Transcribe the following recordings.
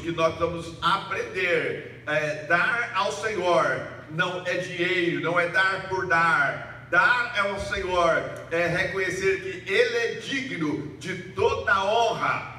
isso que nós vamos aprender. Dar ao Senhor não é dinheiro, não é dar por dar. Dar ao Senhor é reconhecer que Ele é digno de toda honra.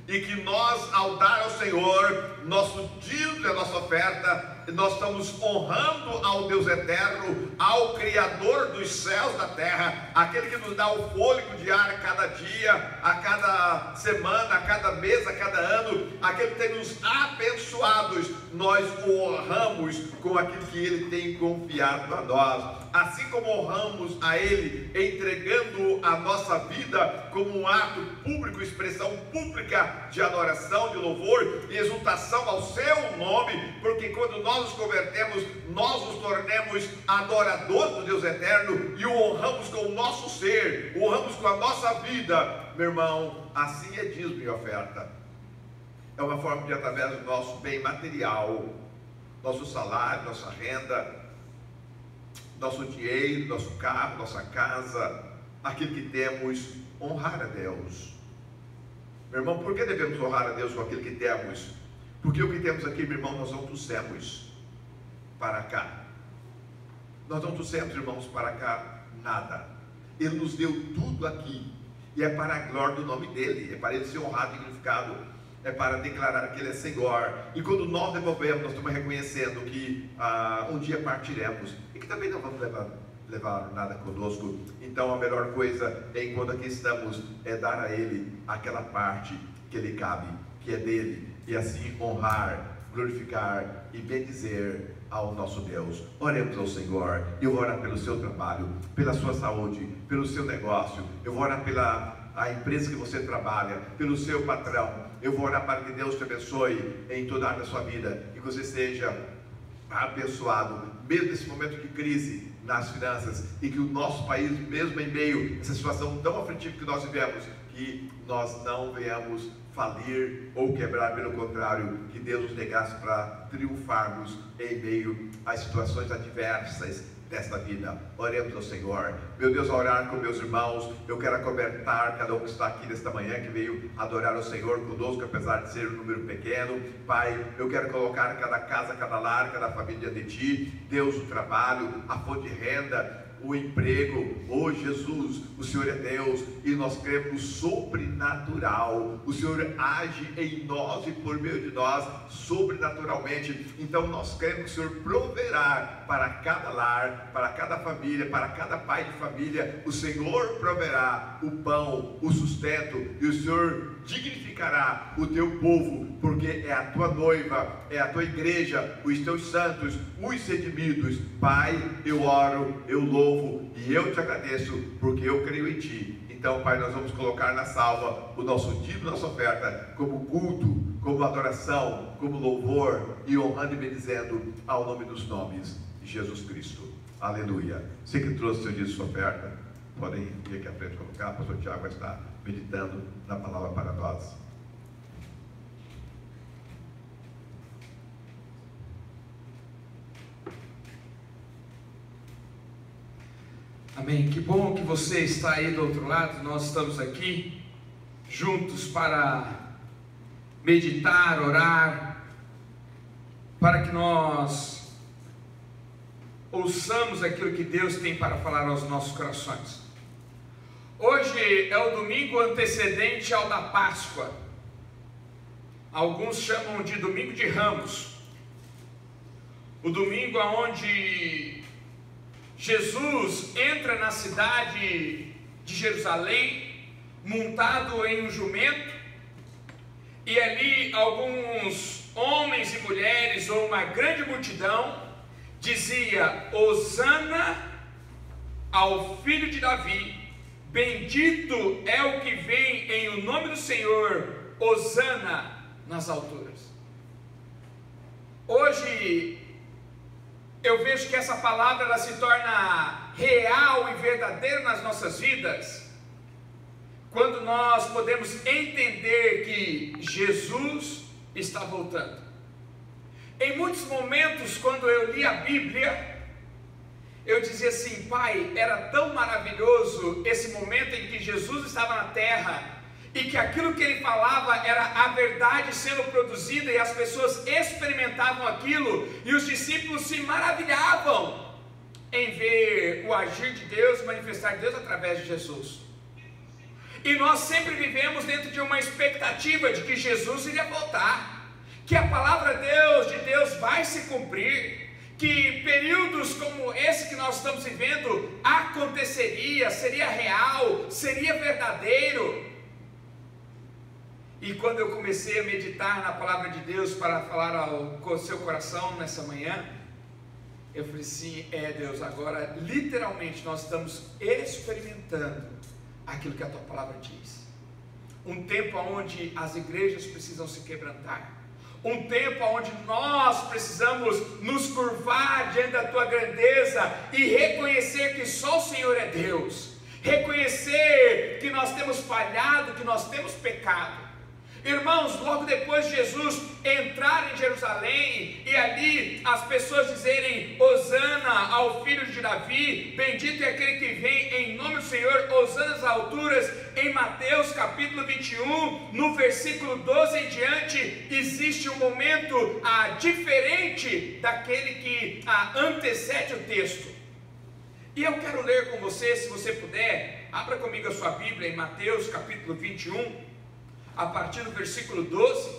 E que nós, ao dar ao Senhor nosso dízimo e a nossa oferta, nós estamos honrando ao Deus eterno, ao Criador dos céus e da terra, aquele que nos dá o fôlego de ar a cada dia, a cada semana, a cada mês, a cada ano, aquele que tem nos abençoados. Nós o honramos com aquilo que Ele tem confiado a nós. Assim como honramos a Ele, entregando a nossa vida como um ato público, expressão pública de adoração, de louvor e exultação ao Seu nome, porque quando nós nos convertemos, nós nos tornamos adoradores do Deus eterno e o honramos com o nosso ser, o honramos com a nossa vida. Meu irmão, assim é dízimo e oferta. É uma forma de, através do nosso bem material, nosso salário, nossa renda, nosso dinheiro, nosso carro, nossa casa, aquilo que temos, honrar a Deus. Meu irmão, por que devemos honrar a Deus com aquilo que temos? Porque o que temos aqui, meu irmão, nós não trouxemos para cá. Nós não trouxemos, irmãos, para cá nada. Ele nos deu tudo aqui. E é para a glória do nome dEle. É para Ele ser honrado e dignificado. É para declarar que Ele é Senhor. E quando nós devolvemos, nós estamos reconhecendo que um dia partiremos. E que também não vamos levar nada conosco. Então a melhor coisa, enquanto aqui estamos, é dar a Ele aquela parte que Ele cabe, que é dEle. E assim honrar, glorificar e bendizer ao nosso Deus. Oremos ao Senhor. Eu vou orar pelo seu trabalho, pela sua saúde, pelo seu negócio. Eu vou orar pela empresa que você trabalha, pelo seu patrão. Eu vou orar para que Deus te abençoe em toda a área da sua vida, e que você seja abençoado, mesmo nesse momento de crise nas finanças, e que o nosso país, mesmo em meio a essa situação tão aflitiva que nós vivemos, que nós não venhamos falir ou quebrar, pelo contrário, que Deus nos dê graça para triunfarmos em meio às situações adversas desta vida. Oremos ao Senhor. Meu Deus, a orar com meus irmãos, eu quero acobertar cada um que está aqui nesta manhã, que veio adorar o Senhor conosco, apesar de ser um número pequeno. Pai, eu quero colocar cada casa, cada lar, cada família de Ti. Deus, o trabalho, a fonte de renda, o emprego. Oh Jesus, o Senhor é Deus e nós cremos no sobrenatural. O Senhor age em nós e por meio de nós sobrenaturalmente. Então nós cremos que o Senhor proverá para cada lar, para cada família, para cada pai de família. O Senhor proverá o pão, o sustento, e o Senhor dignificará o teu povo, porque é a tua noiva, é a tua igreja, os teus santos, os redimidos. Pai, eu oro, eu louvo e eu te agradeço, porque eu creio em Ti. Então, Pai, nós vamos colocar na salva o nosso dízimo, nossa oferta, como culto, como adoração, como louvor, e honrando e bendizendo ao nome dos nomes de Jesus Cristo. Aleluia. Você que trouxe seu dízimo, sua oferta, podem vir aqui à frente colocar. O pastor Tiago vai estar meditando na palavra para nós. Amém. Que bom que você está aí do outro lado. Nós estamos aqui juntos para meditar, orar, para que nós ouçamos aquilo que Deus tem para falar aos nossos corações. Hoje é o domingo antecedente ao da Páscoa. Alguns chamam de domingo de Ramos. O domingo onde Jesus entra na cidade de Jerusalém, montado em um jumento, e ali alguns homens e mulheres, ou uma grande multidão, dizia: Hosana ao filho de Davi, bendito é o que vem em o nome do Senhor, Hosana nas alturas. Hoje eu vejo que essa palavra ela se torna real e verdadeira nas nossas vidas, quando nós podemos entender que Jesus está voltando. Em muitos momentos, quando eu li a Bíblia, eu dizia assim: Pai, era tão maravilhoso esse momento em que Jesus estava na terra, e que aquilo que ele falava era a verdade sendo produzida, e as pessoas experimentavam aquilo, e os discípulos se maravilhavam em ver o agir de Deus, manifestar Deus através de Jesus. E nós sempre vivemos dentro de uma expectativa de que Jesus iria voltar, que a palavra de Deus vai se cumprir, que períodos como esse que nós estamos vivendo aconteceria, seria real, seria verdadeiro. E quando eu comecei a meditar na palavra de Deus para falar ao seu coração nessa manhã, eu falei assim, Deus, agora literalmente nós estamos experimentando aquilo que a tua palavra diz. Um tempo onde as igrejas precisam se quebrantar, um tempo onde nós precisamos nos curvar diante da tua grandeza e reconhecer que só o Senhor é Deus, reconhecer que nós temos falhado, que nós temos pecado. Irmãos, logo depois de Jesus entrar em Jerusalém e ali as pessoas dizerem Hosana ao filho de Davi, bendito é aquele que vem em nome do Senhor, Hosana às alturas, em Mateus capítulo 21, no versículo 12 em diante, existe um momento diferente daquele que antecede o texto. E eu quero ler com você, se você puder, abra comigo a sua Bíblia em Mateus capítulo 21, a partir do versículo 12.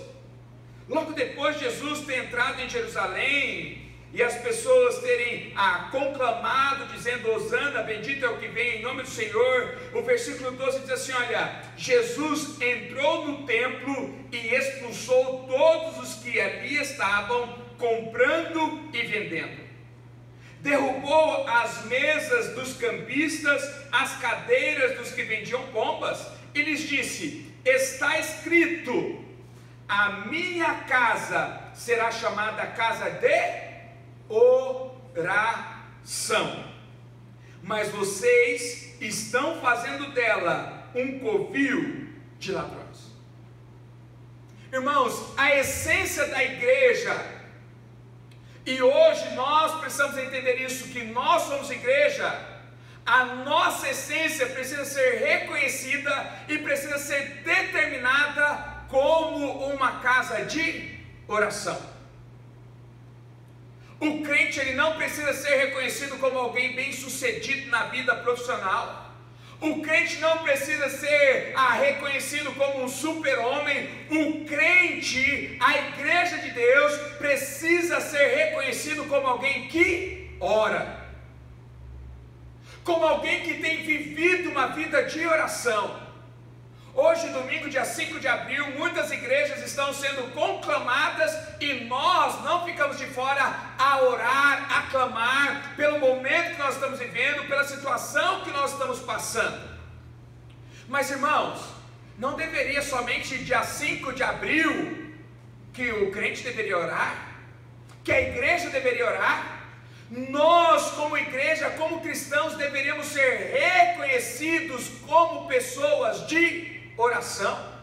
Logo depois de Jesus ter entrado em Jerusalém e as pessoas terem conclamado dizendo Hosana, bendito é o que vem em nome do Senhor, o versículo 12 diz assim, olha, Jesus entrou no templo e expulsou todos os que ali estavam comprando e vendendo, derrubou as mesas dos cambistas, as cadeiras dos que vendiam pombas, e lhes disse, está escrito, a minha casa será chamada casa de oração, mas vocês estão fazendo dela um covil de ladrões. Irmãos, a essência da igreja, e hoje nós precisamos entender isso, que nós somos igreja, a nossa essência precisa ser reconhecida e precisa ser determinada como uma casa de oração. O crente, ele não precisa ser reconhecido como alguém bem sucedido na vida profissional. O crente não precisa ser reconhecido como um super-homem. O crente, a igreja de Deus, precisa ser reconhecido como alguém que ora, como alguém que tem vivido uma vida de oração. Hoje, domingo, dia 5 de abril, muitas igrejas estão sendo conclamadas e nós não ficamos de fora a orar, a clamar pelo momento que nós estamos vivendo, pela situação que nós estamos passando. Mas, irmãos, não deveria somente dia 5 de abril que o crente deveria orar, que a igreja deveria orar? Nós, como igreja, como cristãos, deveríamos ser reconhecidos como pessoas de oração.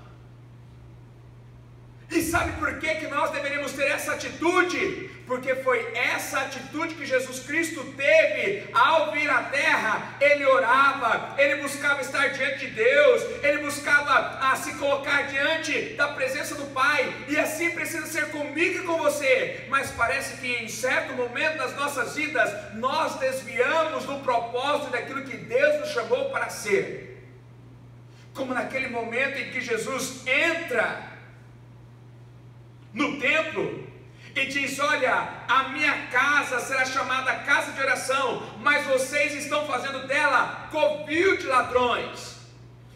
E sabe por que nós deveríamos ter essa atitude? Porque foi essa atitude que Jesus Cristo teve ao vir à terra. Ele orava, ele buscava estar diante de Deus, ele buscava se colocar diante da presença do Pai, e assim precisa ser comigo e com você. Mas parece que em certo momento das nossas vidas, nós desviamos do propósito daquilo que Deus nos chamou para ser. Como naquele momento em que Jesus entra no templo e diz, olha, a minha casa será chamada casa de oração, mas vocês estão fazendo dela covil de ladrões.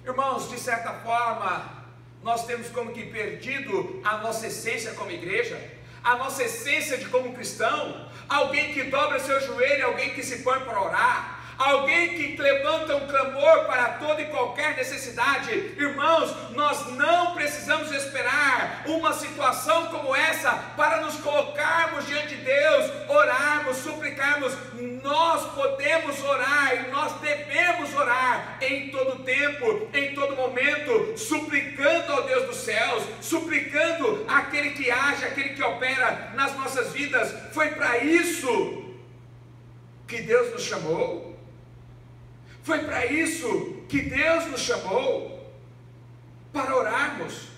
Irmãos, de certa forma, nós temos como que perdido a nossa essência como igreja, a nossa essência de como cristão, alguém que dobra seu joelho, alguém que se põe para orar, alguém que levanta um clamor para toda e qualquer necessidade. Irmãos, nós não precisamos esperar uma situação como essa para nos colocarmos diante de Deus, orarmos, suplicarmos. Nós podemos orar e nós devemos orar em todo tempo, em todo momento, suplicando ao Deus dos céus, suplicando aquele que age, aquele que opera nas nossas vidas. Foi para isso que Deus nos chamou. Foi para isso que Deus nos chamou, para orarmos.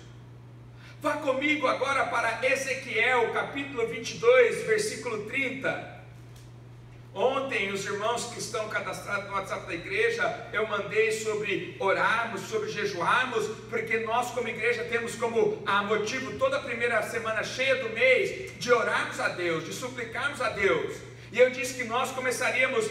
Vá comigo agora para Ezequiel, capítulo 22, versículo 30. Ontem, os irmãos que estão cadastrados no WhatsApp da igreja, eu mandei sobre orarmos, sobre jejuarmos, porque nós como igreja temos como motivo toda a primeira semana cheia do mês de orarmos a Deus, de suplicarmos a Deus. E eu disse que nós começaríamos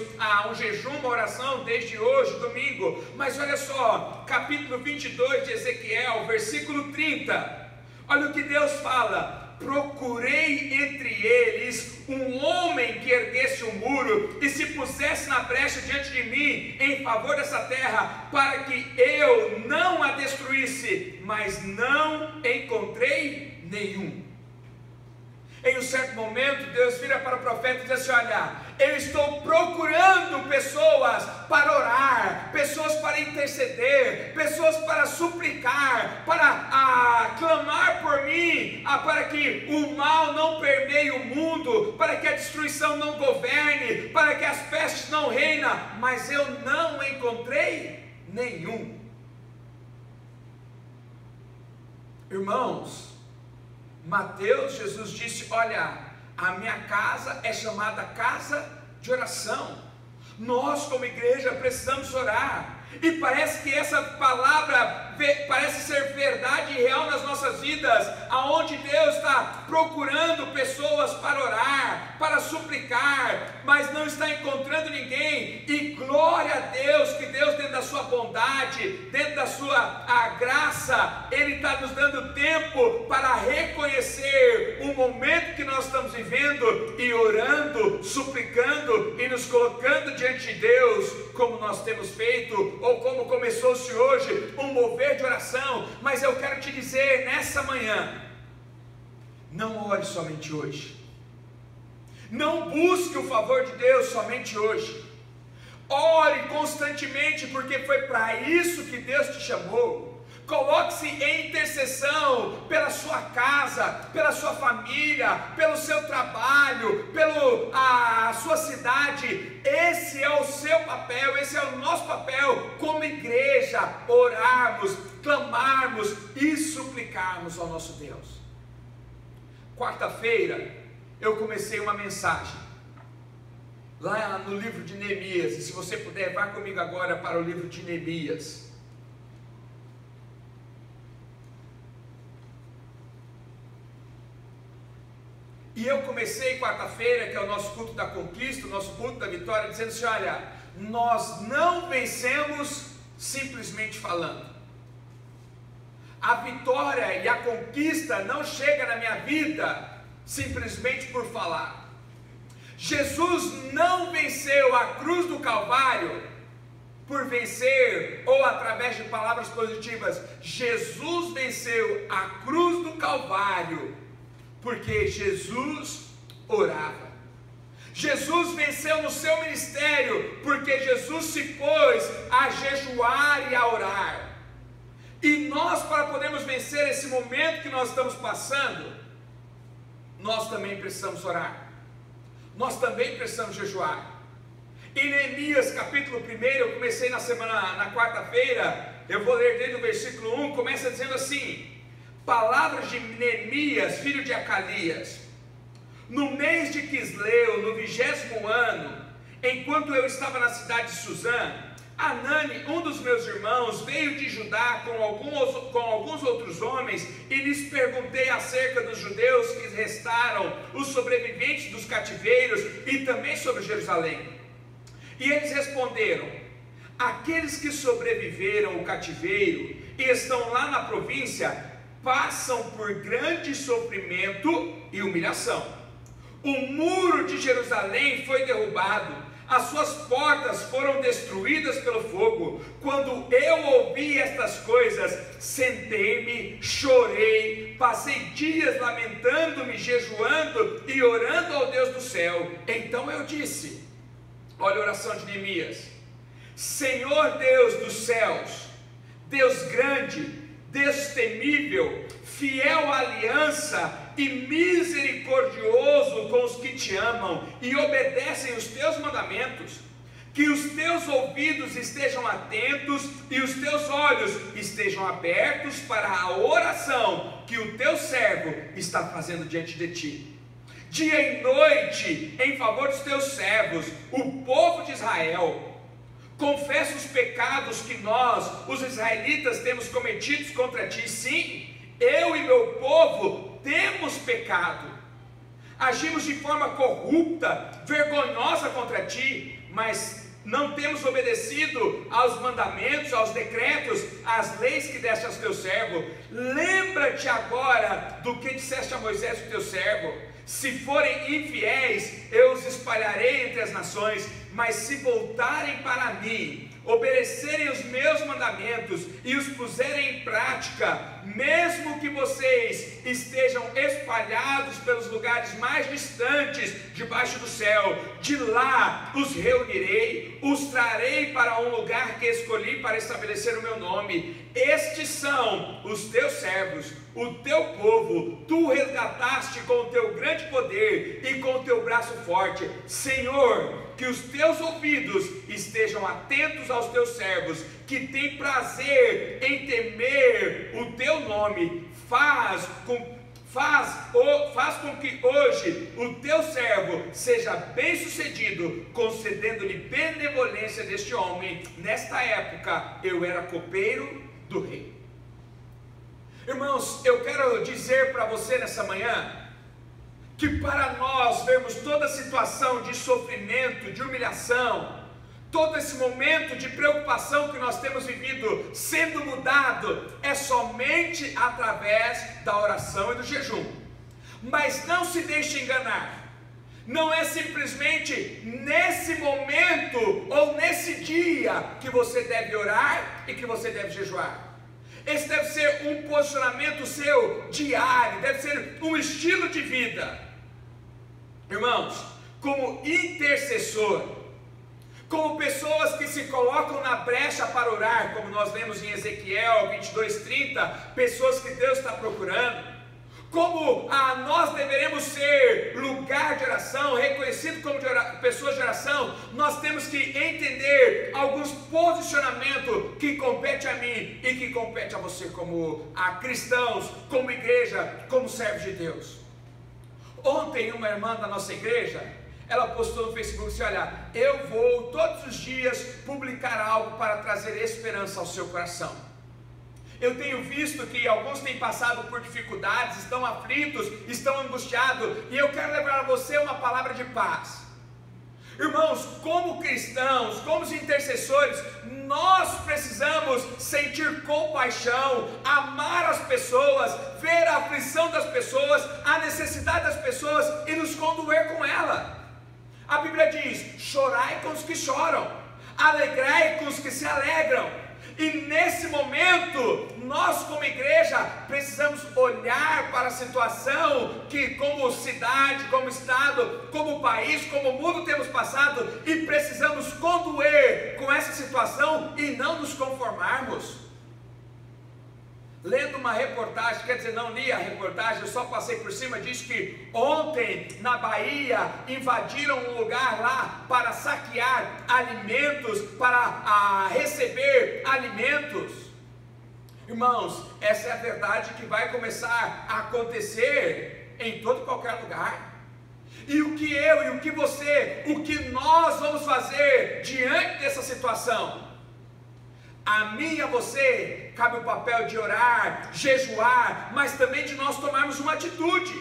um jejum, uma oração desde hoje, domingo. Mas olha só, capítulo 22 de Ezequiel, versículo 30. Olha o que Deus fala: procurei entre eles um homem que erguesse um muro e se pusesse na brecha diante de mim em favor dessa terra, para que eu não a destruísse, mas não encontrei nenhum. Em um certo momento, Deus vira para o profeta e diz assim: olha, eu estou procurando pessoas para orar, pessoas para interceder, pessoas para suplicar, para clamar por mim, para que o mal não permeie o mundo, para que a destruição não governe, para que as pestes não reinem, mas eu não encontrei nenhum. Irmãos, Mateus, Jesus disse: olha, a minha casa é chamada casa de oração. Nós como igreja precisamos orar. E parece que essa palavra parece ser verdade e real nas nossas vidas, aonde Deus está procurando pessoas para orar, para suplicar, mas não está encontrando ninguém. E glória a Deus, que Deus, dentro da sua bondade, dentro da sua graça, Ele está nos dando tempo para reconhecer o momento que nós estamos vivendo e orando, suplicando e nos colocando diante de Deus, como nós temos feito, ou como começou-se hoje, um mover de oração. Mas eu quero te dizer nessa manhã: não ore somente hoje, não busque o favor de Deus somente hoje, ore constantemente, porque foi para isso que Deus te chamou. Coloque-se em intercessão pela sua casa, pela sua família, pelo seu trabalho, pela sua cidade. Esse é o seu papel, esse é o nosso papel como igreja: orarmos, clamarmos e suplicarmos ao nosso Deus. Quarta-feira eu comecei uma mensagem lá no livro de Neemias, e se você puder, vá comigo agora para o livro de Neemias. E eu comecei quarta-feira, que é o nosso culto da conquista, o nosso culto da vitória, dizendo assim: olha, nós não vencemos simplesmente falando. A vitória e a conquista não chega na minha vida simplesmente por falar. Jesus não venceu a cruz do Calvário por vencer ou através de palavras positivas. Jesus venceu a cruz do Calvário porque Jesus orava. Jesus venceu no seu ministério porque Jesus se pôs a jejuar e a orar. E nós, para podermos vencer esse momento que nós estamos passando, nós também precisamos orar, nós também precisamos jejuar. Em Neemias capítulo 1, eu comecei na quarta-feira, eu vou ler desde o versículo 1, começa dizendo assim: palavras de Neemias, filho de Acalias. No mês de Quisleu, no 20º ano, enquanto eu estava na cidade de Suzã, Anani, um dos meus irmãos, veio de Judá com alguns outros homens, e lhes perguntei acerca dos judeus que restaram, os sobreviventes dos cativeiros, e também sobre Jerusalém. E eles responderam: aqueles que sobreviveram ao cativeiro e estão lá na província passam por grande sofrimento e humilhação. O muro de Jerusalém foi derrubado, as suas portas foram destruídas pelo fogo. Quando eu ouvi estas coisas, sentei-me, chorei, passei dias lamentando-me, jejuando e orando ao Deus do céu. Então eu disse, olha a oração de Neemias: Senhor Deus dos céus, Deus grande, Deus temível, fiel à aliança e misericordioso com os que te amam e obedecem os teus mandamentos, que os teus ouvidos estejam atentos e os teus olhos estejam abertos para a oração que o teu servo está fazendo diante de ti. Dia e noite, em favor dos teus servos, o povo de Israel. Confessa os pecados que nós, os israelitas, temos cometidos contra ti. Sim, eu e meu povo temos pecado. Agimos de forma corrupta, vergonhosa contra ti, mas não temos obedecido aos mandamentos, aos decretos, às leis que deste aos teus servos. Lembra-te agora do que disseste a Moisés, o teu servo. Se forem infiéis, eu os espalharei entre as nações, mas se voltarem para mim, obedecerem os meus mandamentos e os puserem em prática, mesmo que vocês estejam espalhados pelos lugares mais distantes debaixo do céu, de lá os reunirei, os trarei para um lugar que escolhi para estabelecer o meu nome. Estes são os teus servos, o teu povo, tu resgataste com o teu grande poder e com o teu braço forte. Senhor, que os teus ouvidos estejam atentos aos teus servos, que têm prazer em temer o teu nome. Faz com que hoje o teu servo seja bem sucedido, concedendo-lhe benevolência deste homem. Nesta época eu era copeiro do rei. Irmãos, eu quero dizer para você nessa manhã, que para nós vermos toda a situação de sofrimento, de humilhação, todo esse momento de preocupação que nós temos vivido sendo mudado, é somente através da oração e do jejum. Mas não se deixe enganar, não é simplesmente nesse momento ou nesse dia que você deve orar e que você deve jejuar. Esse deve ser um posicionamento seu diário, deve ser um estilo de vida. Irmãos, como intercessor, como pessoas que se colocam na brecha para orar, como nós lemos em Ezequiel 22:30, pessoas que Deus está procurando, como nós deveremos ser lugar de oração, reconhecido como pessoas de oração, nós temos que entender alguns posicionamentos que compete a mim e que compete a você como cristãos, como igreja, como servos de Deus. Ontem uma irmã da nossa igreja, ela postou no Facebook assim: olha, eu vou todos os dias publicar algo para trazer esperança ao seu coração. Eu tenho visto que alguns têm passado por dificuldades, estão aflitos, estão angustiados, e eu quero levar a você uma palavra de paz. Irmãos, como cristãos, como intercessores, nós precisamos sentir compaixão, amar as pessoas, ver a aflição das pessoas, a necessidade das pessoas e nos condoer com ela. A Bíblia diz: chorai com os que choram, alegrai com os que se alegram. E nesse momento, nós como igreja precisamos olhar para a situação que como cidade, como estado, como país, como mundo temos passado, e precisamos condoer com essa situação e não nos conformarmos. Lendo uma reportagem, quer dizer, não li a reportagem, eu só passei por cima, diz que ontem na Bahia invadiram um lugar lá para saquear alimentos, para receber alimentos. Irmãos, essa é a verdade que vai começar a acontecer em todo e qualquer lugar. E o que eu e o que você, o que nós vamos fazer diante dessa situação? A mim e a você cabe o papel de orar, jejuar, mas também de nós tomarmos uma atitude.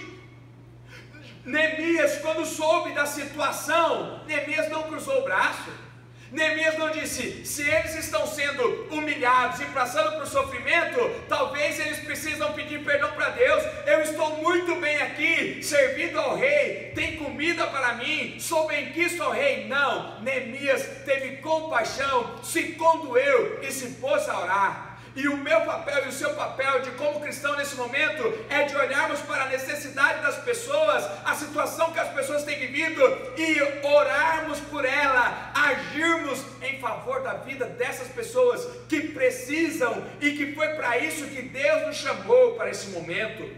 Neemias, quando soube da situação, Neemias não cruzou o braço. Neemias não disse: se eles estão sendo humilhados e passando por sofrimento, talvez eles precisam pedir perdão para Deus. Eu estou muito bem aqui, servindo ao rei, tem comida para mim, sou benquisto ao rei. Não, Neemias teve compaixão, se condoeu e se pôs a orar. E o meu papel e o seu papel de como cristão nesse momento é de olharmos para a necessidade das pessoas, a situação que as pessoas têm vivido e orarmos por ela, agirmos em favor da vida dessas pessoas que precisam e que foi para isso que Deus nos chamou para esse momento.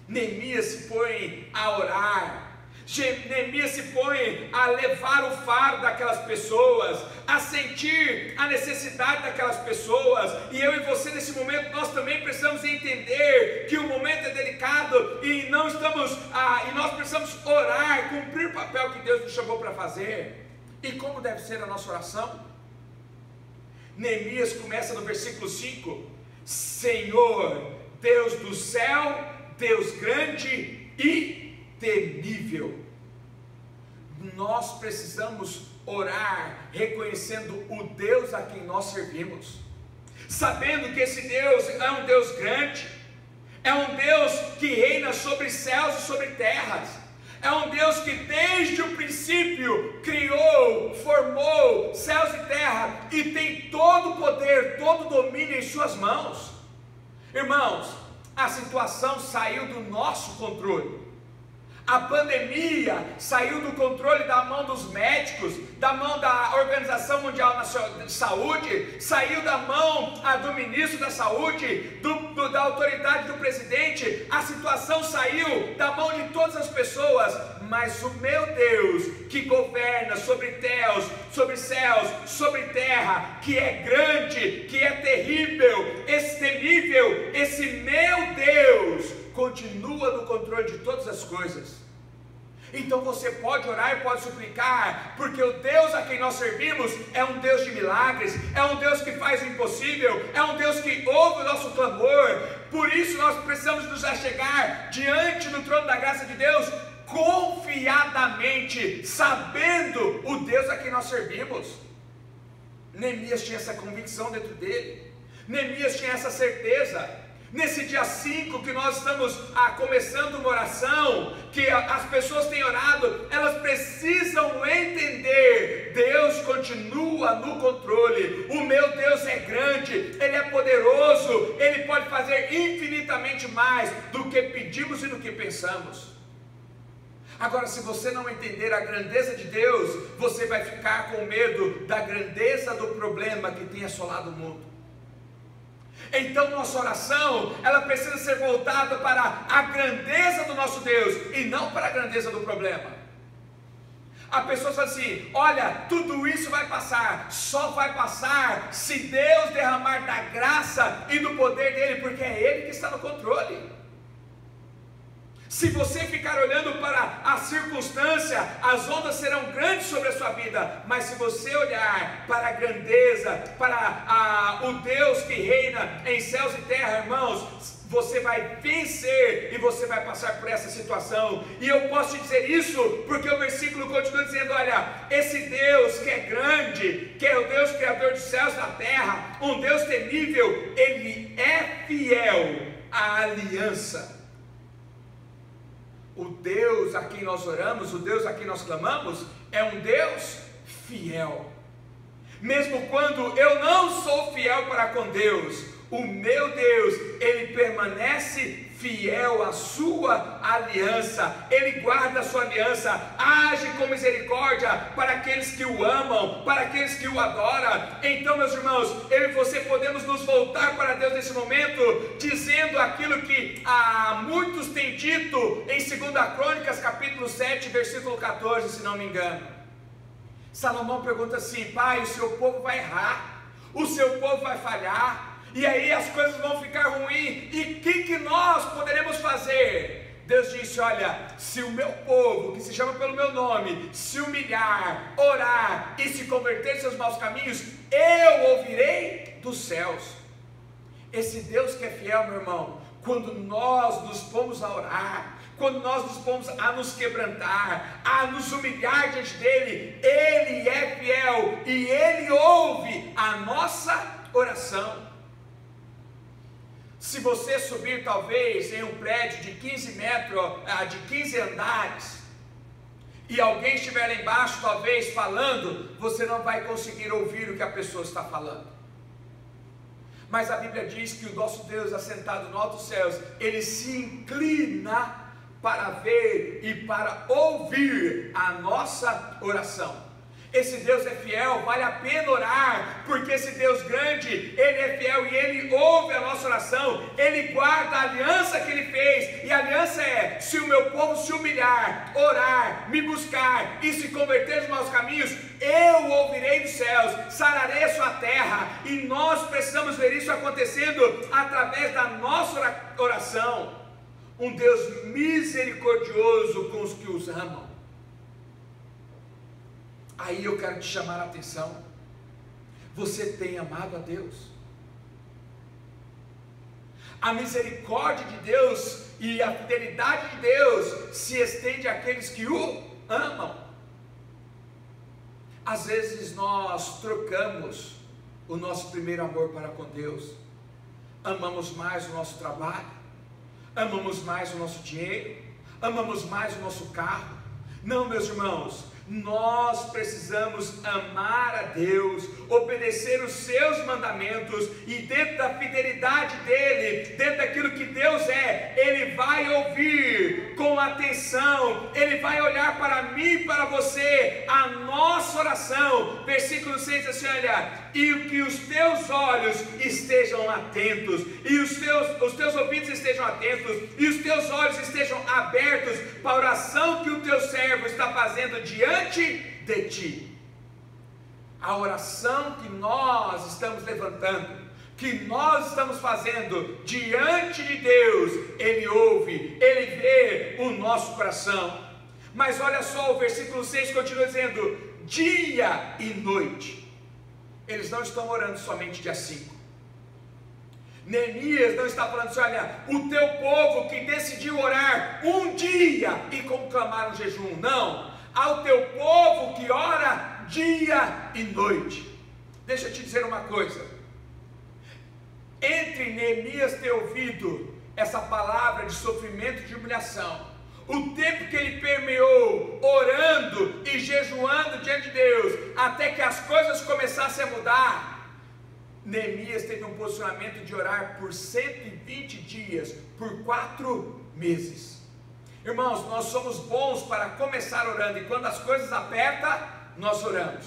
Neemias se põe a orar, Neemias se põe a levar o fardo daquelas pessoas, a sentir a necessidade daquelas pessoas, e eu e você nesse momento, nós também precisamos entender que o momento é delicado, e nós precisamos orar, cumprir o papel que Deus nos chamou para fazer. E como deve ser a nossa oração? Neemias começa no versículo 5, Senhor, Deus do céu, Deus grande e temível. Nós precisamos orar reconhecendo o Deus a quem nós servimos, sabendo que esse Deus é um Deus grande, é um Deus que reina sobre céus e sobre terras, é um Deus que desde o princípio criou, formou céus e terra e tem todo o poder, todo o domínio em suas mãos. Irmãos, a situação saiu do nosso controle. A pandemia saiu do controle da mão dos médicos, da mão da Organização Mundial de Saúde, saiu da mão do ministro da Saúde, da autoridade do presidente. A situação saiu da mão de todas as pessoas, mas o meu Deus, que governa sobre céus, sobre terra, que é grande, que é terrível, esse temível, esse meu Deus, continua no controle de todas as coisas. Então você pode orar e pode suplicar, porque o Deus a quem nós servimos é um Deus de milagres, é um Deus que faz o impossível, é um Deus que ouve o nosso clamor. Por isso nós precisamos nos achegar diante do trono da graça de Deus confiadamente, sabendo o Deus a quem nós servimos. Neemias tinha essa convicção dentro dele, Neemias tinha essa certeza. Nesse dia 5 que nós estamos começando uma oração, que as pessoas têm orado, elas precisam entender, Deus continua no controle, o meu Deus é grande, Ele é poderoso, Ele pode fazer infinitamente mais do que pedimos e do que pensamos. Agora, se você não entender a grandeza de Deus, você vai ficar com medo da grandeza do problema que tem assolado o mundo. Então nossa oração, ela precisa ser voltada para a grandeza do nosso Deus e não para a grandeza do problema. A pessoa fala assim, olha, tudo isso vai passar, só vai passar se Deus derramar da graça e do poder dele, porque é Ele que está no controle. Se você ficar olhando para a circunstância, as ondas serão grandes sobre a sua vida, mas se você olhar para a grandeza, para o Deus que reina em céus e terra, irmãos, você vai vencer e você vai passar por essa situação. E eu posso te dizer isso porque o versículo continua dizendo, olha, esse Deus que é grande, que é o Deus criador dos céus e da terra, um Deus temível, Ele é fiel à aliança. O Deus a quem nós oramos, o Deus a quem nós clamamos, é um Deus fiel. Mesmo quando eu não sou fiel para com Deus, o meu Deus, Ele permanece fiel à sua aliança, Ele guarda a sua aliança, age com misericórdia para aqueles que o amam, para aqueles que o adoram. Então, meus irmãos, eu e você podemos nos voltar para Deus nesse momento, dizendo aquilo que muitos têm dito em 2 Crônicas, capítulo 7, versículo 14, se não me engano. Salomão pergunta assim, pai, o seu povo vai errar, o seu povo vai falhar, e aí as coisas vão ficar ruins, e o que nós poderemos fazer? Deus disse, olha, se o meu povo, que se chama pelo meu nome, se humilhar, orar e se converter em seus maus caminhos, eu ouvirei dos céus. Esse Deus que é fiel, meu irmão, quando nós nos pomos a orar, quando nós nos pomos a nos quebrantar, a nos humilhar diante dele, Ele é fiel e Ele ouve a nossa oração. Se você subir talvez em um prédio de 15 metros, de 15 andares, e alguém estiver lá embaixo talvez falando, você não vai conseguir ouvir o que a pessoa está falando. Mas a Bíblia diz que o nosso Deus, assentado no alto dos céus, Ele se inclina para ver e para ouvir a nossa oração. Esse Deus é fiel, vale a pena orar, porque esse Deus grande, Ele é fiel e Ele ouve a nossa oração, Ele guarda a aliança que Ele fez, e a aliança é: se o meu povo se humilhar, orar, me buscar e se converter dos maus caminhos, eu ouvirei dos céus, sararei a sua terra. E nós precisamos ver isso acontecendo através da nossa oração. Um Deus misericordioso com os que os amam. Aí eu quero te chamar a atenção. Você tem amado a Deus? A misericórdia de Deus e a fidelidade de Deus se estende àqueles que o amam. Às vezes nós trocamos o nosso primeiro amor para com Deus. Amamos mais o nosso trabalho, amamos mais o nosso dinheiro, amamos mais o nosso carro. Não, meus irmãos, nós precisamos amar a Deus, obedecer os seus mandamentos, e dentro da fidelidade dele, dentro daquilo que Deus é, Ele vai ouvir com atenção, Ele vai olhar para mim e para você, a nossa oração. Versículo 6 diz assim: olha, e que os teus olhos estejam atentos, e os teus ouvidos estejam atentos, e os teus olhos estejam abertos para a oração que o teu servo está fazendo diante de ti. A oração que nós estamos levantando, que nós estamos fazendo diante de Deus, Ele ouve, Ele vê o nosso coração. Mas olha só, o versículo 6 continua dizendo: dia e noite. Eles não estão orando somente dia 5. Neemias não está falando assim: olha, o teu povo que decidiu orar um dia e conclamar um jejum. Não, ao teu povo que ora dia e noite. Deixa eu te dizer uma coisa: entre Neemias ter ouvido essa palavra de sofrimento e de humilhação, o tempo que ele permeou orando e jejuando diante de Deus, até que as coisas começassem a mudar, Neemias teve um posicionamento de orar por 120 dias, por 4 meses. Irmãos, nós somos bons para começar orando, e quando as coisas apertam, nós oramos,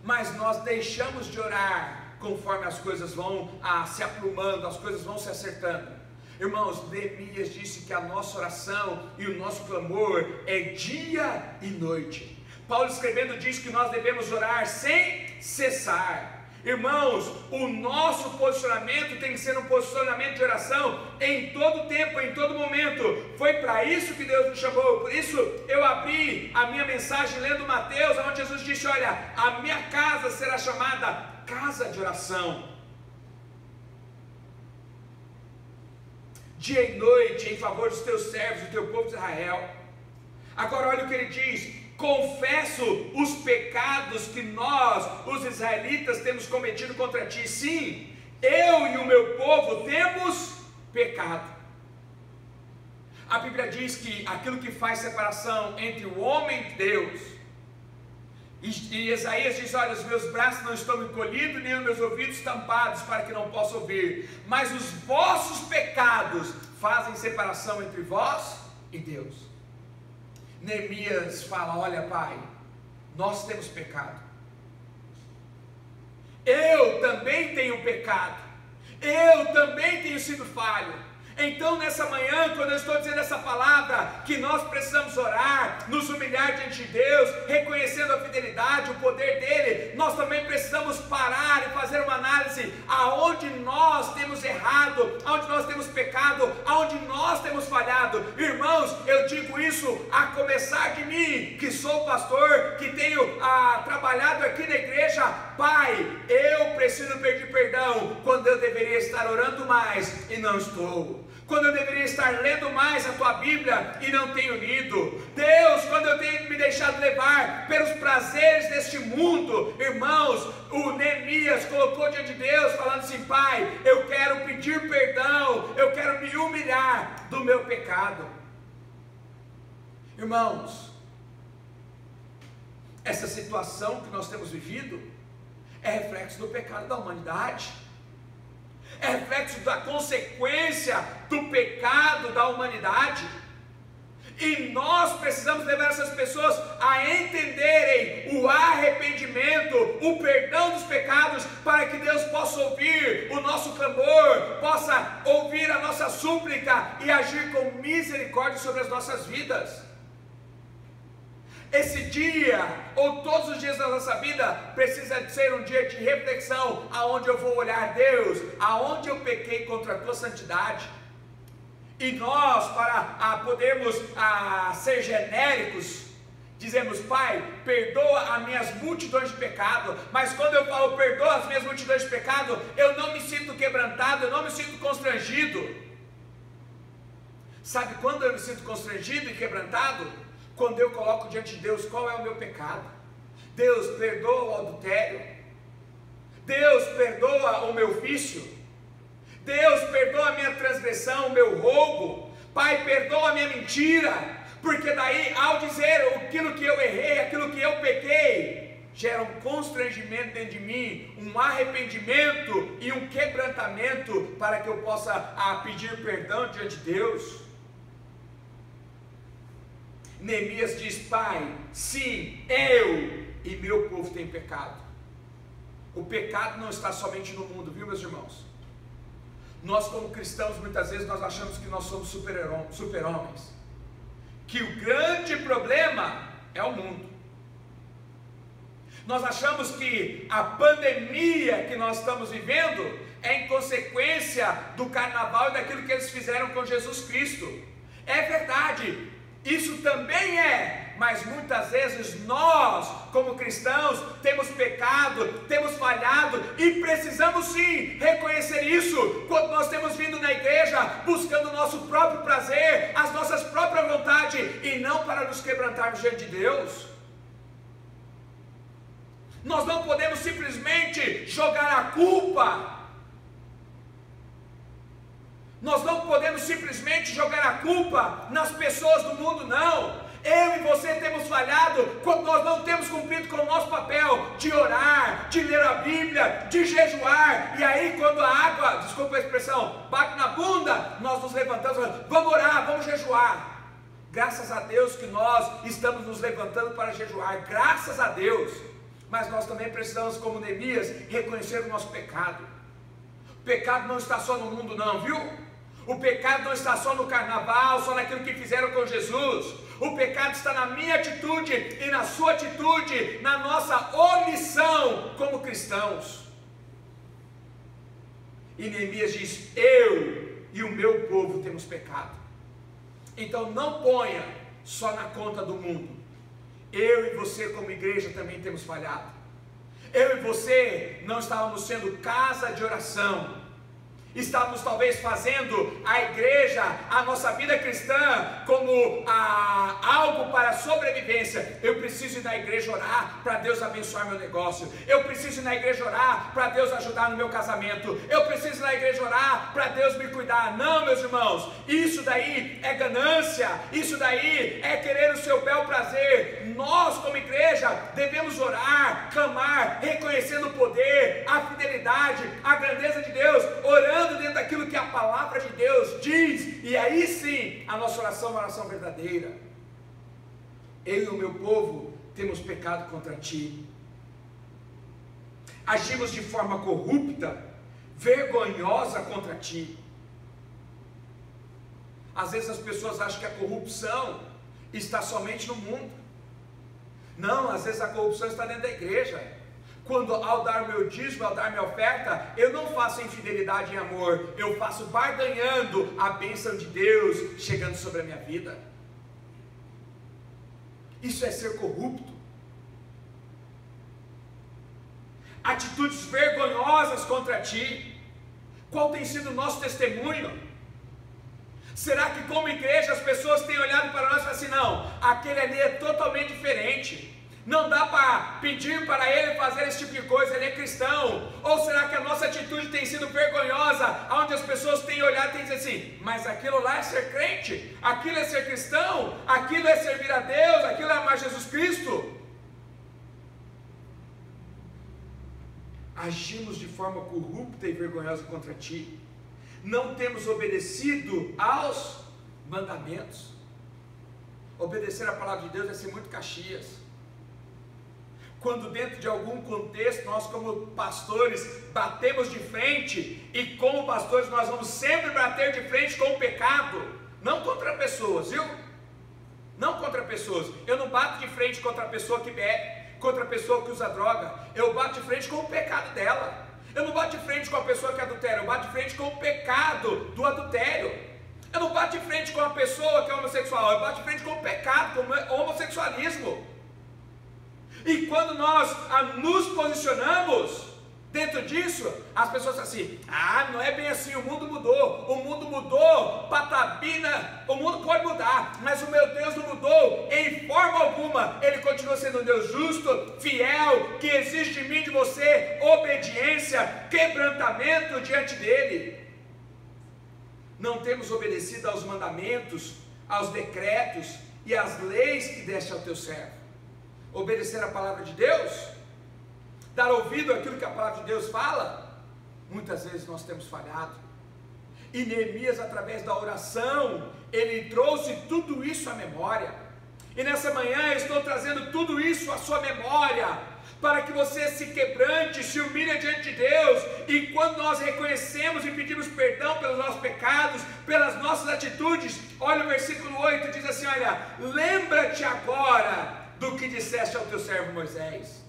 mas nós deixamos de orar conforme as coisas vão se aprumando, as coisas vão se acertando. Irmãos, Neemias disse que a nossa oração e o nosso clamor é dia e noite. Paulo escrevendo diz que nós devemos orar sem cessar. Irmãos, o nosso posicionamento tem que ser um posicionamento de oração em todo tempo, em todo momento. Foi para isso que Deus nos chamou. Por isso eu abri a minha mensagem lendo Mateus, onde Jesus disse: olha, a minha casa será chamada casa de oração. Dia e noite em favor dos teus servos, do teu povo de Israel. Agora olha o que ele diz: confesso os pecados que nós, os israelitas, temos cometido contra ti. Sim, eu e o meu povo temos pecado. A Bíblia diz que aquilo que faz separação entre o homem e Deus, e Isaías diz: olha, os meus braços não estão encolhidos, nem os meus ouvidos tampados, para que não possa ouvir, mas os vossos pecados fazem separação entre vós e Deus. Neemias fala: olha, pai, nós temos pecado, eu também tenho pecado, eu também tenho sido falho. Então nessa manhã, quando eu estou dizendo essa palavra, que nós precisamos orar, nos humilhar diante de Deus, reconhecendo a fidelidade, o poder dele, nós também precisamos parar e fazer uma análise aonde nós temos errado, aonde nós temos pecado, aonde nós temos falhado. Irmãos, eu digo isso a começar de mim, que sou pastor, que tenho trabalhado aqui na igreja. Pai, eu preciso pedir perdão quando eu deveria estar orando mais e não estou, quando eu deveria estar lendo mais a tua Bíblia e não tenho lido. Deus, quando eu tenho me deixado levar pelos prazeres deste mundo. Irmãos, o Neemias colocou diante de Deus, falando assim: pai, eu quero pedir perdão, eu quero me humilhar do meu pecado. Irmãos, essa situação que nós temos vivido é reflexo do pecado da humanidade, é reflexo da consequência do pecado da humanidade. E nós precisamos levar essas pessoas a entenderem o arrependimento, o perdão dos pecados, para que Deus possa ouvir o nosso clamor, possa ouvir a nossa súplica e agir com misericórdia sobre as nossas vidas. Esse dia, ou todos os dias da nossa vida, precisa ser um dia de reflexão, aonde eu vou olhar, Deus, aonde eu pequei contra a tua santidade. E nós, para podermos ser genéricos, dizemos: Pai, perdoa as minhas multidões de pecado. Mas quando eu falo perdoa as minhas multidões de pecado, eu não me sinto quebrantado, eu não me sinto constrangido. Sabe quando eu me sinto constrangido e quebrantado? Quando eu coloco diante de Deus qual é o meu pecado. Deus, perdoa o adultério. Deus, perdoa o meu vício. Deus, perdoa a minha transgressão, o meu roubo. Pai, perdoa a minha mentira. Porque daí, ao dizer aquilo que eu errei, aquilo que eu pequei, gera um constrangimento dentro de mim, um arrependimento e um quebrantamento, para que eu possa pedir perdão diante de Deus. Neemias diz: Pai, sim, eu e meu povo tem pecado. O pecado não está somente no mundo, viu, meus irmãos? Nós, como cristãos, muitas vezes nós achamos que nós somos super-homens, que o grande problema é o mundo. Nós achamos que a pandemia que nós estamos vivendo é em consequência do carnaval e daquilo que eles fizeram com Jesus Cristo. É verdade, isso também é, mas muitas vezes nós, como cristãos, temos pecado, temos falhado e precisamos sim reconhecer isso quando nós temos vindo na igreja buscando o nosso próprio prazer, as nossas próprias vontades e não para nos quebrantarmos diante de Deus. Nós não podemos simplesmente jogar a culpa. Nós não podemos simplesmente jogar a culpa nas pessoas do mundo, não. Eu e você temos falhado quando nós não temos cumprido com o nosso papel de orar, de ler a Bíblia, de jejuar. E aí quando a água, desculpa a expressão, bate na bunda, nós nos levantamos e falamos: vamos orar, vamos jejuar. Graças a Deus que nós estamos nos levantando para jejuar, graças a Deus. Mas nós também precisamos, como Neemias, reconhecer o nosso pecado. O pecado não está só no mundo não, viu? O pecado não está só no carnaval, só naquilo que fizeram com Jesus. O pecado está na minha atitude e na sua atitude, na nossa omissão como cristãos. E Neemias diz: eu e o meu povo temos pecado. Então não ponha só na conta do mundo. Eu e você como igreja também temos falhado. Eu e você não estávamos sendo casa de oração. Estávamos talvez fazendo a igreja, a nossa vida cristã, como algo para a sobrevivência. Eu preciso ir na igreja orar para Deus abençoar meu negócio. Eu preciso ir na igreja orar para Deus ajudar no meu casamento. Eu preciso ir na igreja orar para Deus me cuidar. Não, meus irmãos, isso daí é ganância. Isso daí é querer o seu bel prazer. Nós como igreja devemos orar, clamar, reconhecendo o poder, a fidelidade, a grandeza de Deus, orando dentro daquilo que a palavra de Deus diz, e aí sim a nossa oração é uma oração verdadeira. Eu e o meu povo temos pecado contra ti, agimos de forma corrupta, vergonhosa contra ti. Às vezes as pessoas acham que a corrupção está somente no mundo. Não, às vezes a corrupção está dentro da igreja. Quando ao dar meu dízimo, ao dar minha oferta, eu não faço infidelidade em amor, eu faço barganhando a bênção de Deus chegando sobre a minha vida. Isso é ser corrupto. Atitudes vergonhosas contra ti. Qual tem sido o nosso testemunho? Será que como igreja as pessoas têm olhado para nós e falado assim: não, aquele ali é totalmente diferente, não dá para pedir para ele fazer esse tipo de coisa, ele é cristão? Ou será que a nossa atitude tem sido vergonhosa, onde as pessoas têm olhado e têm dizer assim: mas aquilo lá é ser crente, aquilo é ser cristão, aquilo é servir a Deus, aquilo é amar Jesus Cristo? Agimos de forma corrupta e vergonhosa contra ti, não temos obedecido aos mandamentos. obedecer a palavra de Deus é ser muito Caxias. Quando dentro de algum contexto, nós como pastores batemos de frente, e como pastores nós vamos sempre bater de frente com o pecado, não contra pessoas, viu? Não contra pessoas. Eu não bato de frente contra a pessoa que bebe, contra a pessoa que usa droga. Eu bato de frente com o pecado dela. Eu não bato de frente com a pessoa que adultera, eu bato de frente com o pecado do adultério. Eu não bato de frente com a pessoa que é homossexual, eu bato de frente com o pecado, com o homossexualismo. E quando nós nos posicionamos dentro disso, as pessoas dizem assim: ah, não é bem assim, o mundo mudou, patabina, o mundo pode mudar, mas o meu Deus não mudou em forma alguma. Ele continua sendo um Deus justo, fiel, que exige de mim e de você obediência, quebrantamento diante dele. Não temos obedecido aos mandamentos, aos decretos e às leis que deste ao teu servo. Obedecer a palavra de Deus, dar ouvido àquilo que a palavra de Deus fala, muitas vezes nós temos falhado. E Neemias, através da oração, ele trouxe tudo isso à memória. E nessa manhã eu estou trazendo tudo isso à sua memória, para que você se quebrante, se humilhe diante de Deus. E quando nós reconhecemos e pedimos perdão pelos nossos pecados, pelas nossas atitudes, olha o versículo 8, diz assim: olha, lembra-te agora do que disseste ao teu servo Moisés.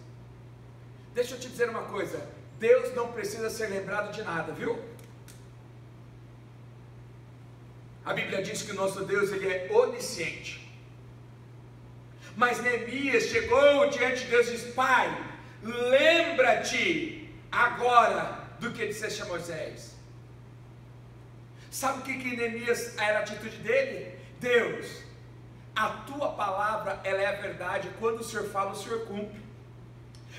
Deixa eu te dizer uma coisa: Deus não precisa ser lembrado de nada, viu? A Bíblia diz que o nosso Deus, ele é onisciente. Mas Neemias chegou diante de Deus e disse: Pai, lembra-te agora do que disseste a Moisés. Sabe o que Neemias era a atitude dele? Deus, a tua palavra, ela é a verdade. Quando o Senhor fala, o Senhor cumpre.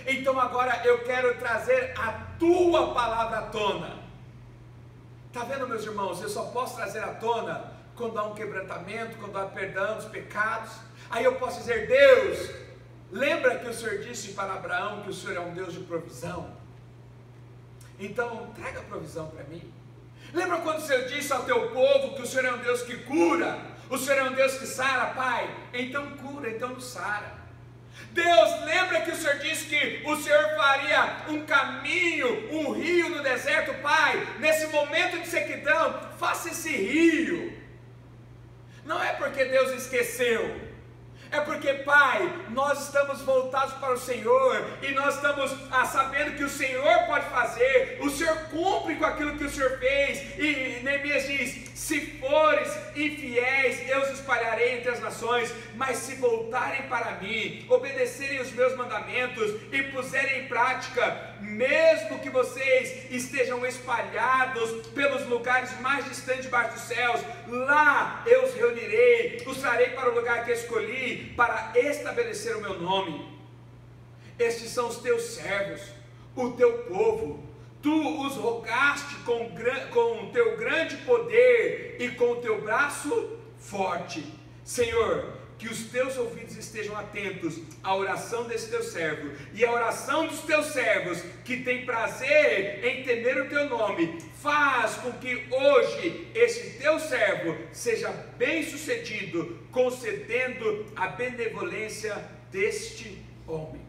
Então agora eu quero trazer a tua palavra à tona. Está vendo, meus irmãos? Eu só posso trazer à tona quando há um quebrantamento, quando há perdão dos pecados. Aí eu posso dizer: Deus, lembra que o Senhor disse para Abraão que o Senhor é um Deus de provisão? Então traga provisão para mim. Lembra quando o Senhor disse ao teu povo que o Senhor é um Deus que cura? O Senhor é um Deus que sara, Pai? Então cura, então nos sara. Deus, lembra que o Senhor disse que o Senhor faria um caminho, um rio no deserto, Pai? Nesse momento de sequidão, faça esse rio. Não é porque Deus esqueceu, é porque, Pai, nós estamos voltados para o Senhor, e nós estamos sabendo que o Senhor pode fazer, o Senhor cumpre com aquilo que o Senhor fez. E Neemias diz: se fores infiéis, eu os espalharei entre as nações, mas se voltarem para mim, obedecerem os meus mandamentos e puserem em prática, mesmo que vocês estejam espalhados pelos lugares mais distantes debaixo dos céus, lá eu os reunirei, os trarei para o lugar que escolhi, para estabelecer o meu nome. Estes são os teus servos, o teu povo. Tu os rogaste com o teu grande poder e com o teu braço forte. Senhor, que os teus ouvidos estejam atentos à oração desse teu servo e à oração dos teus servos que tem prazer em temer o teu nome. Faz com que hoje esse teu servo seja bem sucedido, concedendo a benevolência deste homem.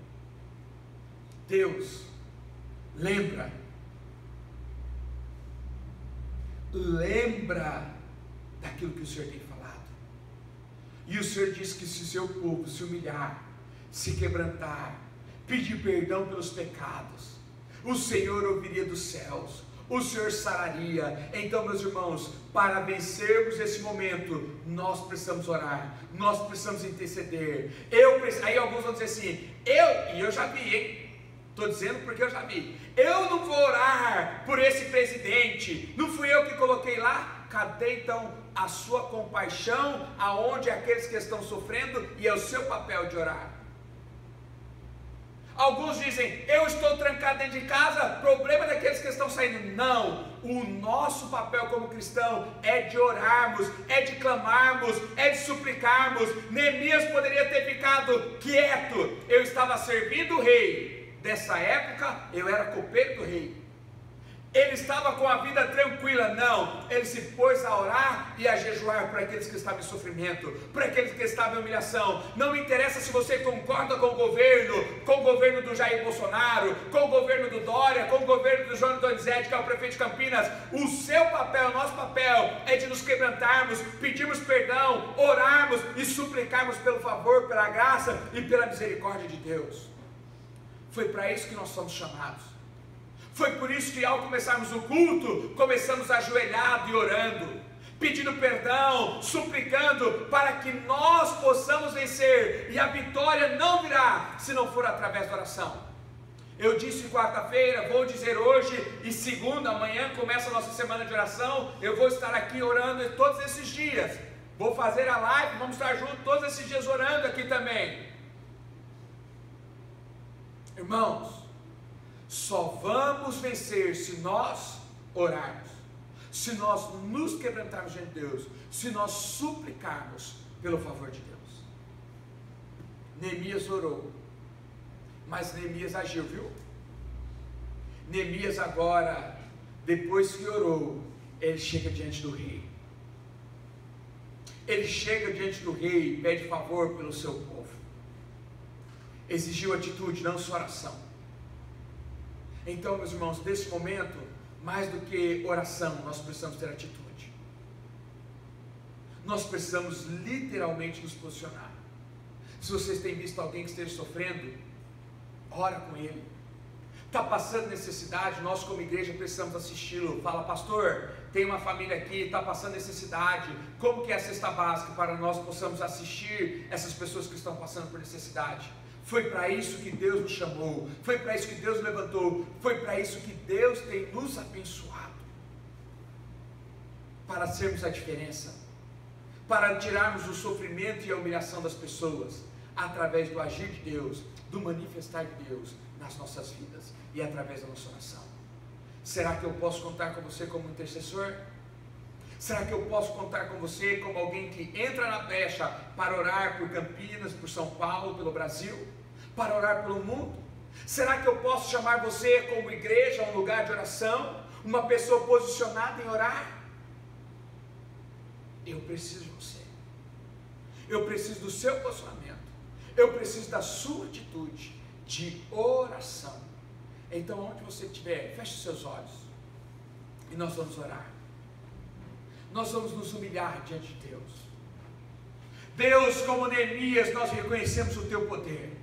Deus, lembra daquilo que o Senhor tem falado. E o Senhor diz que se o seu povo se humilhar, se quebrantar, pedir perdão pelos pecados, o Senhor ouviria dos céus, o Senhor sararia. Então, meus irmãos, para vencermos esse momento, nós precisamos orar, nós precisamos interceder. Aí alguns vão dizer assim: eu já vi, hein? Estou dizendo porque eu já vi. Eu não vou orar por esse presidente, não fui eu que coloquei lá. Cadê então a sua compaixão aonde aqueles que estão sofrendo, e é o seu papel de orar? Alguns dizem: eu estou trancado dentro de casa, problema daqueles que estão saindo. Não, o nosso papel como cristão é de orarmos, é de clamarmos, é de suplicarmos. Neemias poderia ter ficado quieto: eu estava servindo o rei. Dessa época eu era copeiro do rei. ele estava com a vida tranquila, não, ele se pôs a orar e a jejuar por aqueles que estavam em sofrimento, por aqueles que estavam em humilhação. Não interessa se você concorda com o governo do Jair Bolsonaro, com o governo do Dória, com o governo do João Donizete, que é o prefeito de Campinas. O seu papel, o nosso papel é de nos quebrantarmos, pedirmos perdão, orarmos e suplicarmos pelo favor, pela graça e pela misericórdia de Deus. Foi para isso que nós somos chamados. Foi por isso que ao começarmos o culto, começamos ajoelhado e orando, pedindo perdão, suplicando para que nós possamos vencer, e a vitória não virá se não for através da oração. Eu disse quarta-feira, vou dizer hoje, e segunda, amanhã começa a nossa semana de oração, eu vou estar aqui orando todos esses dias, vou fazer a live, vamos estar juntos todos esses dias orando aqui também. Irmãos, só vamos vencer se nós orarmos, se nós nos quebrantarmos diante de Deus, se nós suplicarmos pelo favor de Deus. Neemias orou, mas Neemias agiu, viu? Neemias agora, depois que orou, ele chega diante do rei. Ele chega diante do rei e pede favor pelo seu povo. Exigiu atitude, não só oração. Então, meus irmãos, nesse momento, mais do que oração, nós precisamos ter atitude. Nós precisamos literalmente nos posicionar. Se vocês têm visto alguém que esteja sofrendo, ora com ele. Está passando necessidade, nós como igreja precisamos assisti-lo. Fala, pastor, tem uma família aqui, está passando necessidade. Como que é a cesta básica para nós possamos assistir essas pessoas que estão passando por necessidade? Foi para isso que Deus nos chamou, foi para isso que Deus nos levantou, foi para isso que Deus tem nos abençoado, para sermos a diferença, para tirarmos o sofrimento e a humilhação das pessoas, através do agir de Deus, do manifestar de Deus nas nossas vidas e através da nossa oração. Será que eu posso contar com você como intercessor? Será que eu posso contar com você como alguém que entra na brecha para orar por Campinas, por São Paulo, pelo Brasil, para orar pelo mundo? Será que eu posso chamar você como igreja a um lugar de oração, uma pessoa posicionada em orar? Eu preciso de você, eu preciso do seu posicionamento, eu preciso da sua atitude de oração. Então, onde você estiver, feche os seus olhos e nós vamos orar. Nós vamos nos humilhar diante de Deus. Deus, como Neemias, nós reconhecemos o teu poder.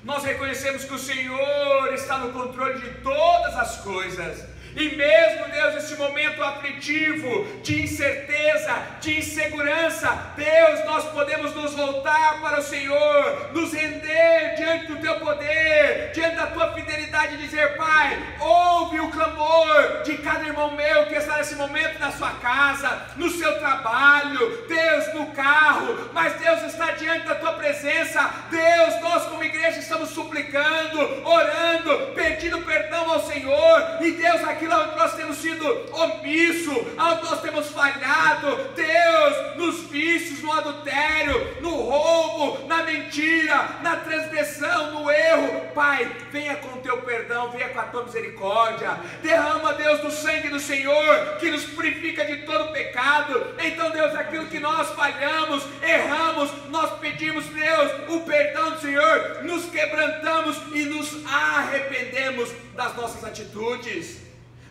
Nós reconhecemos que o Senhor está no controle de todas as coisas. E mesmo, Deus, nesse momento aflitivo, de incerteza, de insegurança, Deus, nós podemos nos voltar para o Senhor, nos render diante do teu poder, diante da tua fidelidade, e dizer: Pai, ouve o clamor de cada irmão meu que está nesse momento na sua casa, no seu trabalho, Deus, no carro, mas Deus está diante da tua presença. Deus, nós como igreja estamos suplicando, orando, pedindo perdão ao Senhor, e Deus, aquilo onde nós temos sido omisso, onde nós temos falhado, Deus, nos vícios, no adultério, no roubo, na mentira, na transgressão, no erro, Pai, venha com o teu perdão, venha com a tua misericórdia, derrama, Deus, do sangue do Senhor, que nos purifica de todo pecado. Então, Deus, aquilo que nós falhamos, erramos, nós pedimos, Deus, o perdão do Senhor, nos quebrantamos e nos arrependemos das nossas atitudes,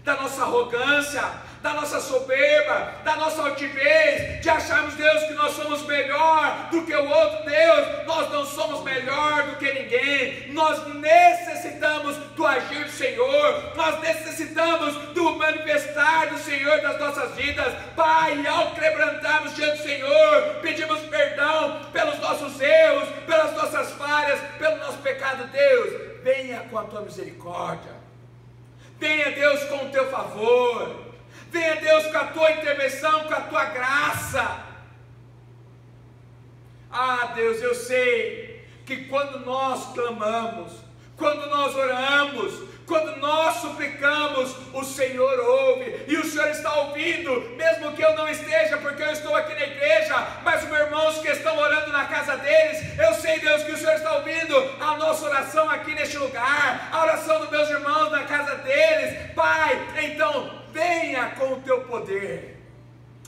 da nossa arrogância, da nossa soberba, da nossa altivez, de acharmos, Deus, que nós somos melhor do que o outro. Deus, nós não somos melhor do que ninguém. Nós necessitamos do agir do Senhor, nós necessitamos do manifestar do Senhor das nossas vidas. Pai, ao quebrantarmos diante do Senhor, pedimos perdão pelos nossos erros, pelas nossas falhas, pelo nosso pecado. Deus, venha com a tua misericórdia, venha, Deus, com o teu favor, venha, Deus, com a tua intervenção, com a tua graça. Ah, Deus, eu sei que quando nós clamamos, quando nós oramos, quando nós suplicamos, o Senhor ouve, e o Senhor está ouvindo, mesmo que eu não esteja, porque eu estou aqui na igreja, mas os meus irmãos que estão orando na casa deles, eu sei, Deus, que o Senhor está ouvindo a nossa oração aqui neste lugar, a oração dos meus irmãos na casa deles. Pai, então venha com o teu poder,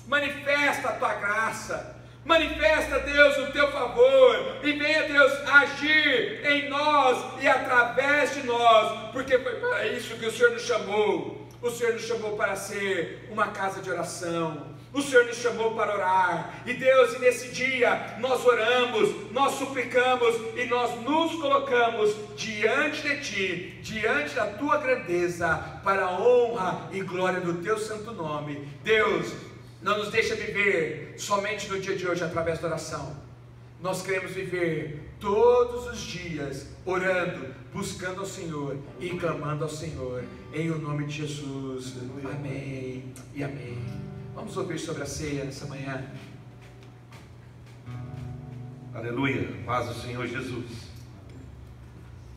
manifesta a tua graça, manifesta, Deus, o teu favor, e venha, Deus, agir em nós e através de nós, porque foi para isso que o Senhor nos chamou. O Senhor nos chamou para ser uma casa de oração, o Senhor nos chamou para orar, e Deus, e nesse dia nós oramos, nós suplicamos e nós nos colocamos diante de Ti, diante da Tua grandeza, para a honra e glória do Teu santo nome. Deus, não nos deixa viver somente no dia de hoje através da oração. Nós queremos viver todos os dias orando, buscando ao Senhor e clamando ao Senhor, em o nome de Jesus. Amém e amém. Vamos ouvir sobre a ceia nessa manhã. Aleluia, paz do Senhor Jesus.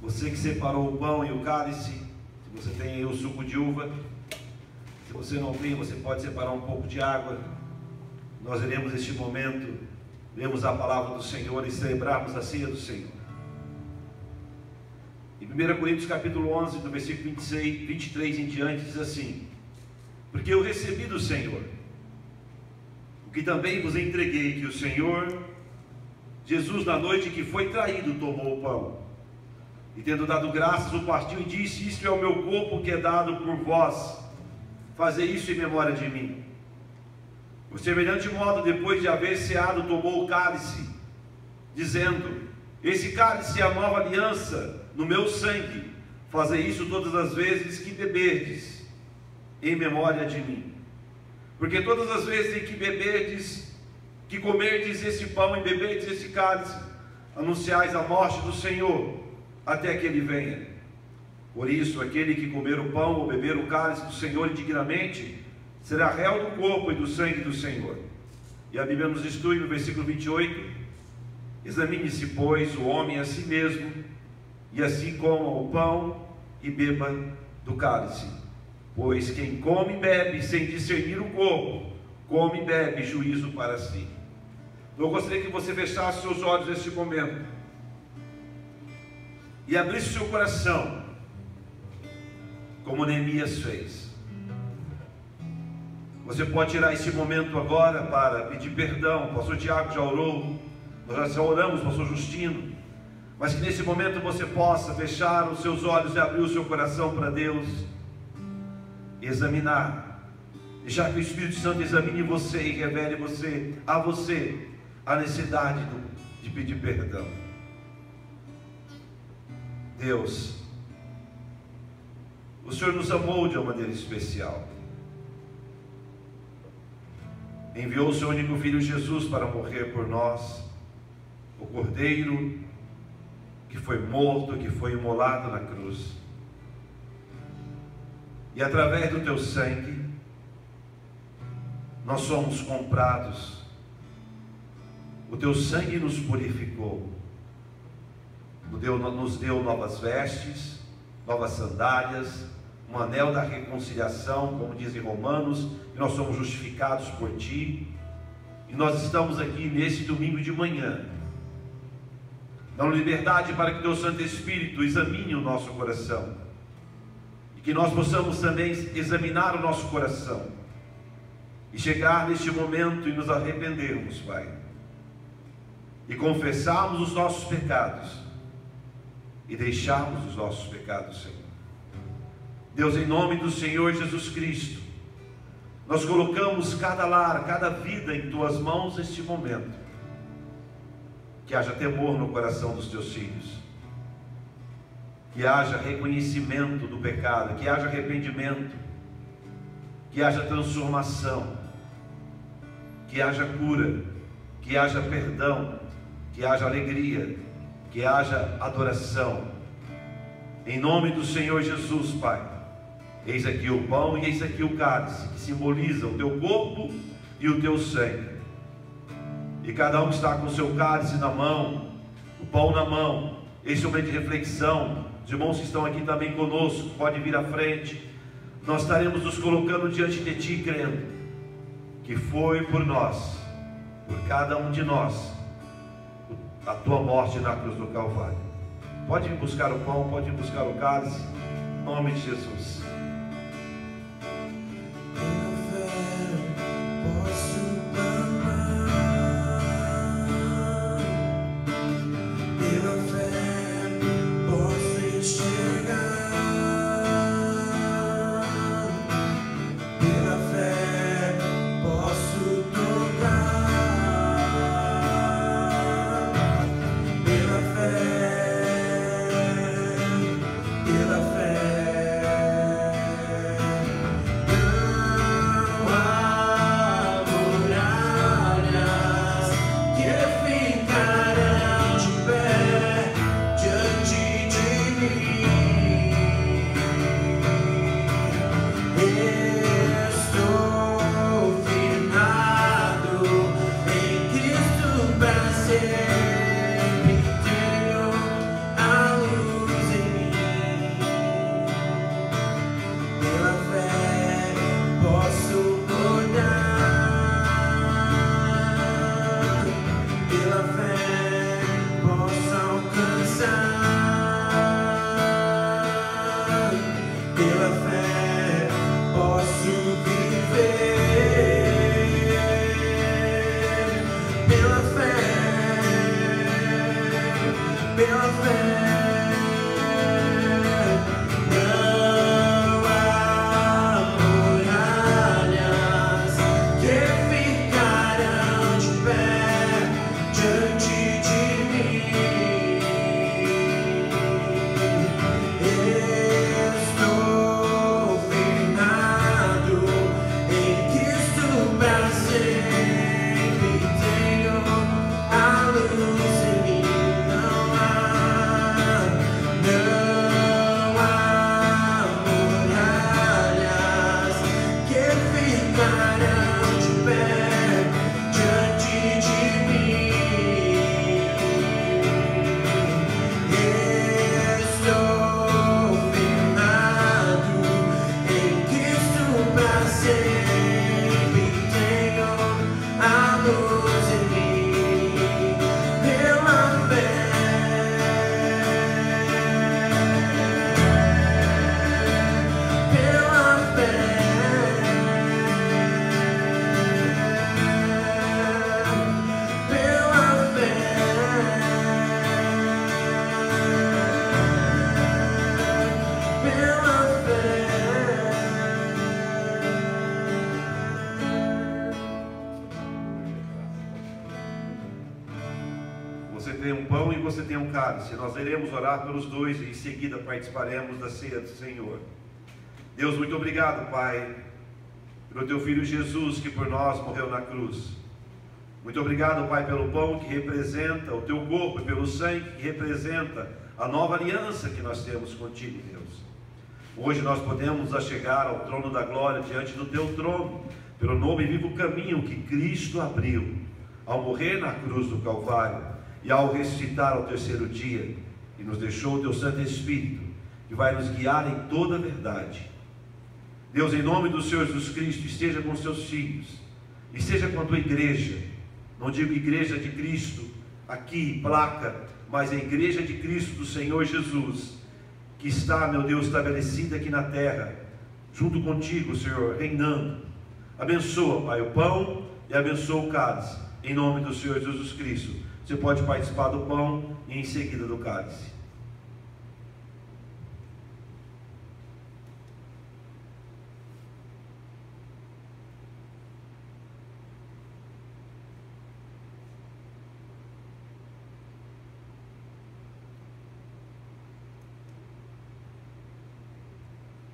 Você que separou o pão e o cálice, se você tem aí o suco de uva, se você não tem, você pode separar um pouco de água. Nós iremos neste momento, lemos a palavra do Senhor e celebrarmos a ceia do Senhor. Em 1 Coríntios capítulo 11, do versículo 23 em diante, diz assim: porque eu recebi do Senhor o que também vos entreguei, que o Senhor Jesus, na noite que foi traído, tomou o pão, e tendo dado graças, o partiu e disse: isto é o meu corpo que é dado por vós, fazei isso em memória de mim. Por semelhante modo, depois de haver ceado, tomou o cálice, dizendo: esse cálice é a nova aliança no meu sangue, fazei isso todas as vezes que beberdes, em memória de mim. Porque todas as vezes em que beberdes, que comerdes esse pão e beberdes esse cálice, anunciais a morte do Senhor, até que Ele venha. Por isso, aquele que comer o pão ou beber o cálice do Senhor indignamente, será réu do corpo e do sangue do Senhor. E a Bíblia nos instrui no versículo 28, examine-se, pois, o homem a si mesmo, e assim coma o pão e beba do cálice. Pois quem come e bebe sem discernir o corpo, come e bebe juízo para si. Eu gostaria que você fechasse seus olhos neste momento e abrisse seu coração, como Neemias fez. Você pode tirar esse momento agora para pedir perdão. O pastor Tiago já orou, nós já oramos, pastor Justino, mas que nesse momento você possa fechar os seus olhos e abrir o seu coração para Deus, examinar, deixar que o Espírito Santo examine você e revele a você a necessidade de pedir perdão. Deus, o Senhor nos amou de uma maneira especial, enviou o seu único Filho Jesus para morrer por nós, o Cordeiro que foi morto, que foi imolado na cruz, e através do teu sangue nós somos comprados. O teu sangue nos purificou, nos deu novas vestes, novas sandálias, um anel da reconciliação, como diz em Romanos, e nós somos justificados por ti. E nós estamos aqui nesse domingo de manhã, dando liberdade para que teu Santo Espírito examine o nosso coração, e que nós possamos também examinar o nosso coração e chegar neste momento e nos arrependermos, Pai, e confessarmos os nossos pecados e deixarmos os nossos pecados, Senhor. Deus, em nome do Senhor Jesus Cristo, nós colocamos cada lar, cada vida em tuas mãos neste momento. Que haja temor no coração dos teus filhos, que haja reconhecimento do pecado, que haja arrependimento, que haja transformação, que haja cura, que haja perdão, que haja alegria, que haja adoração. Em nome do Senhor Jesus, Pai, eis aqui o pão e eis aqui o cálice, que simboliza o teu corpo e o teu sangue. E cada um que está com o seu cálice na mão, o pão na mão, esse é um momento de reflexão. Os irmãos que estão aqui também conosco, podem vir à frente. Nós estaremos nos colocando diante de ti, crendo que foi por nós, por cada um de nós, a tua morte na cruz do Calvário. Pode ir buscar o pão, pode ir buscar o cálice, em nome de Jesus. Você tem um cálice, nós iremos orar pelos dois e em seguida participaremos da ceia do Senhor. Deus, muito obrigado, Pai, pelo teu Filho Jesus que por nós morreu na cruz. Muito obrigado, Pai, pelo pão que representa o teu corpo e pelo sangue que representa a nova aliança que nós temos contigo, Deus. Hoje nós podemos achegar ao trono da glória diante do teu trono, pelo novo e vivo caminho que Cristo abriu ao morrer na cruz do Calvário e ao ressuscitar ao terceiro dia, e nos deixou o teu Santo Espírito, que vai nos guiar em toda a verdade. Deus, em nome do Senhor Jesus Cristo, esteja com os seus filhos, esteja com a tua igreja. Não digo igreja de Cristo, aqui, placa, mas a igreja de Cristo do Senhor Jesus, que está, meu Deus, estabelecida aqui na terra, junto contigo, Senhor, reinando. Abençoa, Pai, o pão e abençoa o cálice, em nome do Senhor Jesus Cristo. Você pode participar do pão e em seguida do cálice.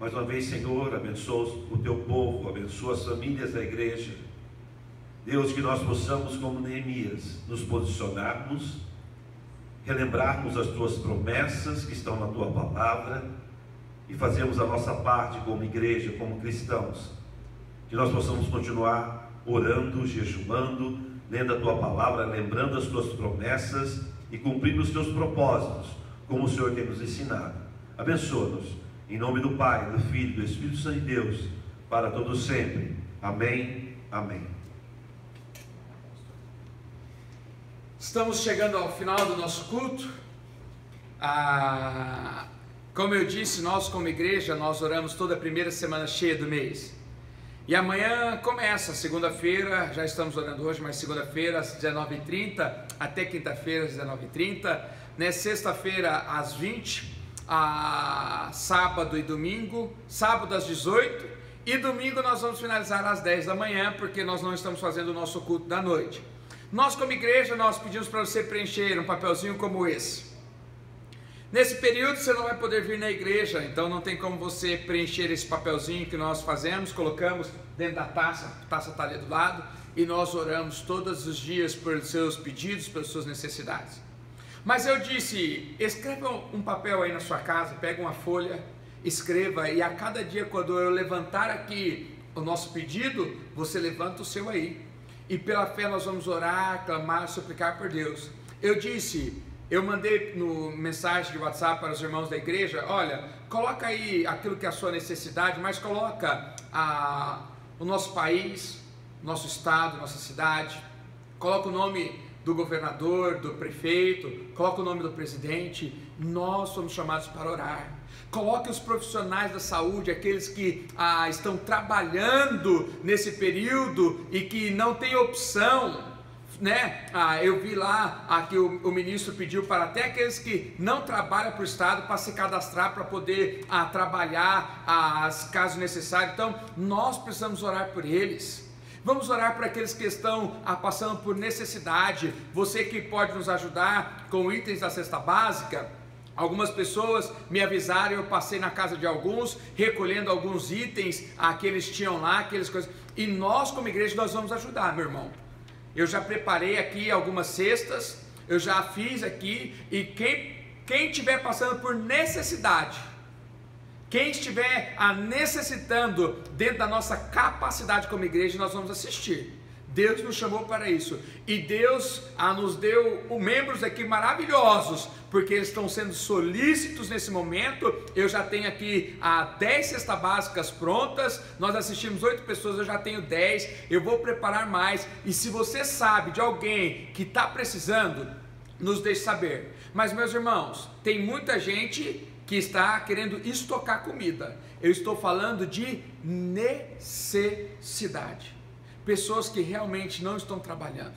Mais uma vez, Senhor, abençoa o teu povo, abençoa as famílias da igreja. Deus, que nós possamos, como Neemias, nos posicionarmos, relembrarmos as tuas promessas que estão na tua palavra e fazermos a nossa parte como igreja, como cristãos. Que nós possamos continuar orando, jejuando, lendo a tua palavra, lembrando as tuas promessas e cumprindo os teus propósitos, como o Senhor tem nos ensinado. Abençoa-nos, em nome do Pai, do Filho e do Espírito Santo de Deus, para todos sempre. Amém, amém. Estamos chegando ao final do nosso culto. Como eu disse, nós como igreja, nós oramos toda a primeira semana cheia do mês. E amanhã começa, segunda-feira, já estamos orando hoje, mas segunda-feira às 19h30, até quinta-feira às 19h30, né? Sexta-feira às 20h, sábado e domingo, sábado às 18h, e domingo nós vamos finalizar às 10 da manhã, porque nós não estamos fazendo o nosso culto da noite. Nós como igreja, nós pedimos para você preencher um papelzinho como esse. Nesse período você não vai poder vir na igreja, então não tem como você preencher esse papelzinho que nós fazemos, colocamos dentro da taça, a taça está ali do lado, e nós oramos todos os dias por seus pedidos, pelas suas necessidades. Mas eu disse, escreva um papel aí na sua casa, pega uma folha, escreva, e a cada dia quando eu levantar aqui o nosso pedido, você levanta o seu aí. E pela fé nós vamos orar, clamar, suplicar por Deus. Eu disse, eu mandei no mensagem de WhatsApp para os irmãos da igreja, olha, coloca aí aquilo que é a sua necessidade, mas coloca o nosso país, nosso estado, nossa cidade, coloca o nome do governador, do prefeito, coloca o nome do presidente. Nós somos chamados para orar. Coloque os profissionais da saúde, aqueles que estão trabalhando nesse período e que não tem opção, né? Eu vi lá que o ministro pediu para até aqueles que não trabalham para o Estado para se cadastrar para poder trabalhar caso necessário. Então nós precisamos orar por eles. Vamos orar para aqueles que estão passando por necessidade. Você que pode nos ajudar com itens da cesta básica. Algumas pessoas me avisaram, eu passei na casa de alguns, recolhendo alguns itens que eles tinham lá, aquelas coisas. E nós como igreja nós vamos ajudar, meu irmão. Eu já preparei aqui algumas cestas, eu já fiz aqui, e quem estiver passando por necessidade, quem estiver necessitando dentro da nossa capacidade como igreja, nós vamos assistir. Deus nos chamou para isso, e Deus nos deu membros aqui maravilhosos, porque eles estão sendo solícitos nesse momento. Eu já tenho aqui 10 cestas básicas prontas, nós assistimos 8 pessoas, eu já tenho 10, eu vou preparar mais, e se você sabe de alguém que está precisando, nos deixe saber. Mas meus irmãos, tem muita gente que está querendo estocar comida, eu estou falando de necessidade. Pessoas que realmente não estão trabalhando,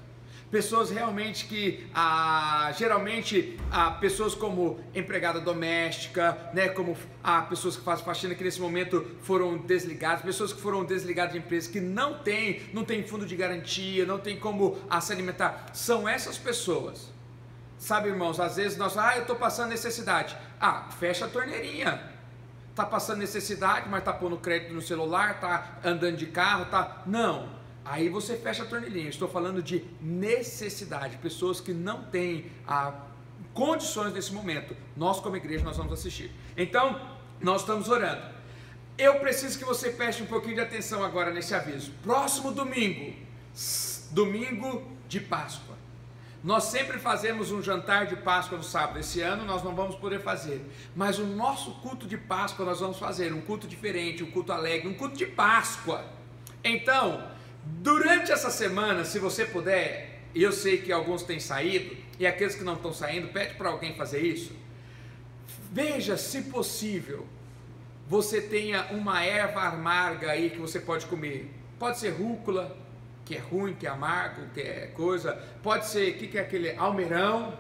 pessoas realmente que, geralmente, pessoas como empregada doméstica, né, como pessoas que fazem faxina que nesse momento foram desligadas, pessoas que foram desligadas de empresas que não tem fundo de garantia, não tem como se alimentar, são essas pessoas. Sabe, irmãos, às vezes nós eu estou passando necessidade, fecha a torneirinha. Está passando necessidade, mas está pondo crédito no celular, está andando de carro, não. Aí você fecha a torneirinha. Estou falando de necessidade, pessoas que não têm condições nesse momento. Nós como igreja nós vamos assistir. Então nós estamos orando. Eu preciso que você preste um pouquinho de atenção agora nesse aviso. Próximo domingo, domingo de Páscoa. Nós sempre fazemos um jantar de Páscoa no sábado. Esse ano nós não vamos poder fazer, mas o nosso culto de Páscoa nós vamos fazer, um culto diferente, um culto alegre, um culto de Páscoa. Então, durante essa semana, se você puder, e eu sei que alguns têm saído, e aqueles que não estão saindo, pede para alguém fazer isso. Veja, se possível, você tenha uma erva amarga aí que você pode comer. Pode ser rúcula, que é ruim, que é amargo, que é coisa. Pode ser, o que é aquele? Almeirão.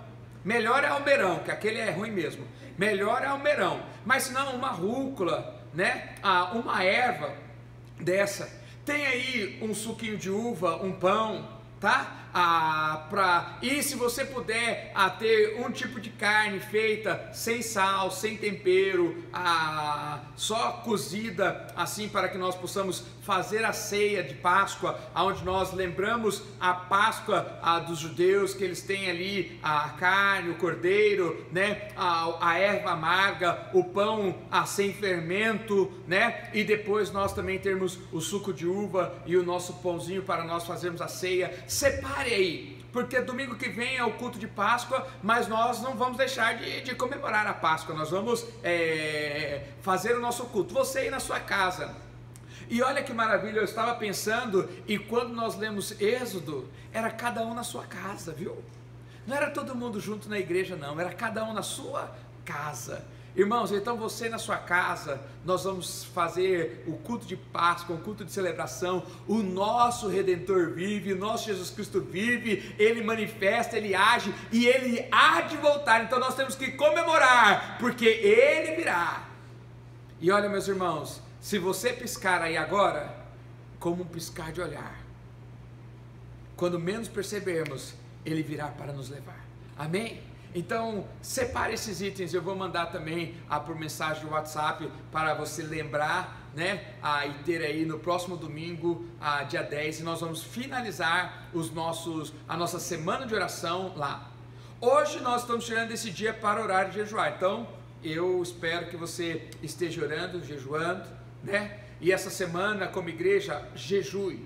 Melhor é almeirão, que aquele é ruim mesmo. Melhor é almeirão. Mas se não, uma rúcula, né? Uma erva dessa. Tem aí um suquinho de uva, um pão, tá? E se você puder ter um tipo de carne feita sem sal, sem tempero, só cozida, assim, para que nós possamos fazer a ceia de Páscoa, onde nós lembramos a Páscoa dos judeus, que eles têm ali a carne, o cordeiro, né? A erva amarga, o pão sem fermento, né? E depois nós também temos o suco de uva e o nosso pãozinho para nós fazermos a ceia. Separe aí, porque domingo que vem é o culto de Páscoa, mas nós não vamos deixar de comemorar a Páscoa. Nós vamos fazer o nosso culto, você aí na sua casa. E olha que maravilha, eu estava pensando, e quando nós lemos Êxodo, era cada um na sua casa, viu? Não era todo mundo junto na igreja, não, era cada um na sua casa. Irmãos, então você na sua casa, nós vamos fazer o culto de Páscoa, o culto de celebração. O nosso Redentor vive, o nosso Jesus Cristo vive, Ele manifesta, Ele age e Ele há de voltar. Então nós temos que comemorar, porque Ele virá. E olha, meus irmãos, se você piscar aí agora, como um piscar de olhar, quando menos percebermos, Ele virá para nos levar. Amém? Então, separe esses itens, eu vou mandar também por mensagem de WhatsApp para você lembrar, né, e ter aí no próximo domingo, dia 10, e nós vamos finalizar a nossa semana de oração lá. Hoje nós estamos tirando esse dia para orar e jejuar, então eu espero que você esteja orando, jejuando, né, e essa semana como igreja, jejue,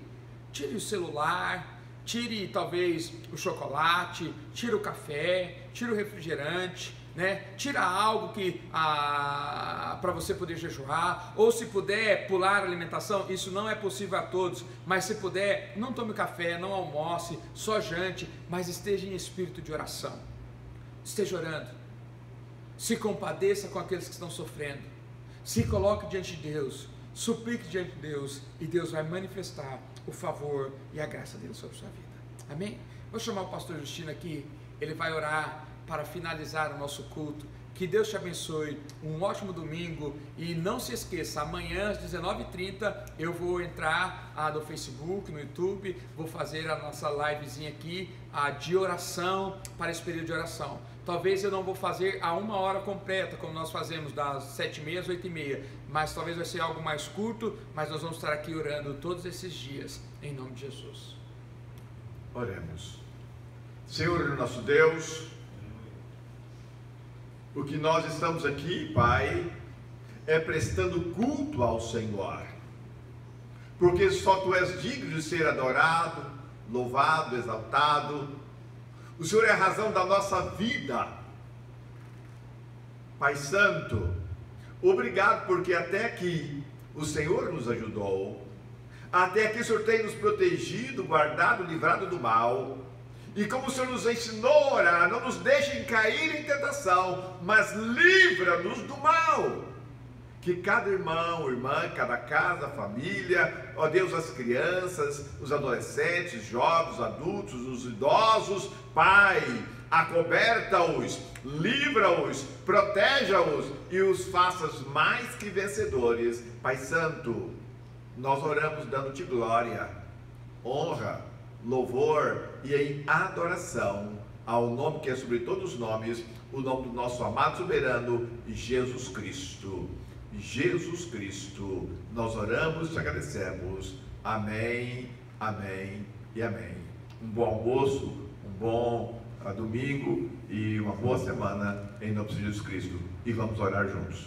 tire o celular, tire talvez o chocolate, tire o café, tire o refrigerante, né? Tira algo que para você poder jejuar, ou se puder pular a alimentação, isso não é possível a todos, mas se puder, não tome café, não almoce, só jante, mas esteja em espírito de oração, esteja orando, se compadeça com aqueles que estão sofrendo, se coloque diante de Deus, suplique diante de Deus, e Deus vai manifestar o favor e a graça dele sobre a sua vida. Amém? Vou chamar o pastor Justino aqui, ele vai orar para finalizar o nosso culto. Que Deus te abençoe, um ótimo domingo, e não se esqueça, amanhã às 19h30 eu vou entrar no Facebook, no YouTube, vou fazer a nossa livezinha aqui de oração, para esse período de oração. Talvez eu não vou fazer a 1 hora completa, como nós fazemos das 7h30 às 8h30, mas talvez vai ser algo mais curto, mas nós vamos estar aqui orando todos esses dias, em nome de Jesus. Oremos. Senhor nosso Deus, o que nós estamos aqui, Pai, é prestando culto ao Senhor, porque só Tu és digno de ser adorado, louvado, exaltado. O Senhor é a razão da nossa vida. Pai Santo, obrigado porque até aqui o Senhor nos ajudou, até aqui o Senhor tem nos protegido, guardado, livrado do mal. E como o Senhor nos ensinou a orar, não nos deixem cair em tentação, mas livra-nos do mal. Que cada irmão, irmã, cada casa, família, ó Deus, as crianças, os adolescentes, jovens, adultos, os idosos, Pai, acoberta-os, livra-os, proteja-os e os faças mais que vencedores. Pai Santo, nós oramos dando-te glória, honra, louvor e em adoração ao nome que é sobre todos os nomes, o nome do nosso amado soberano Jesus Cristo. Jesus Cristo, nós oramos e te agradecemos. Amém, amém e amém. Um bom almoço, um bom domingo e uma boa semana em nome de Jesus Cristo. E vamos orar juntos.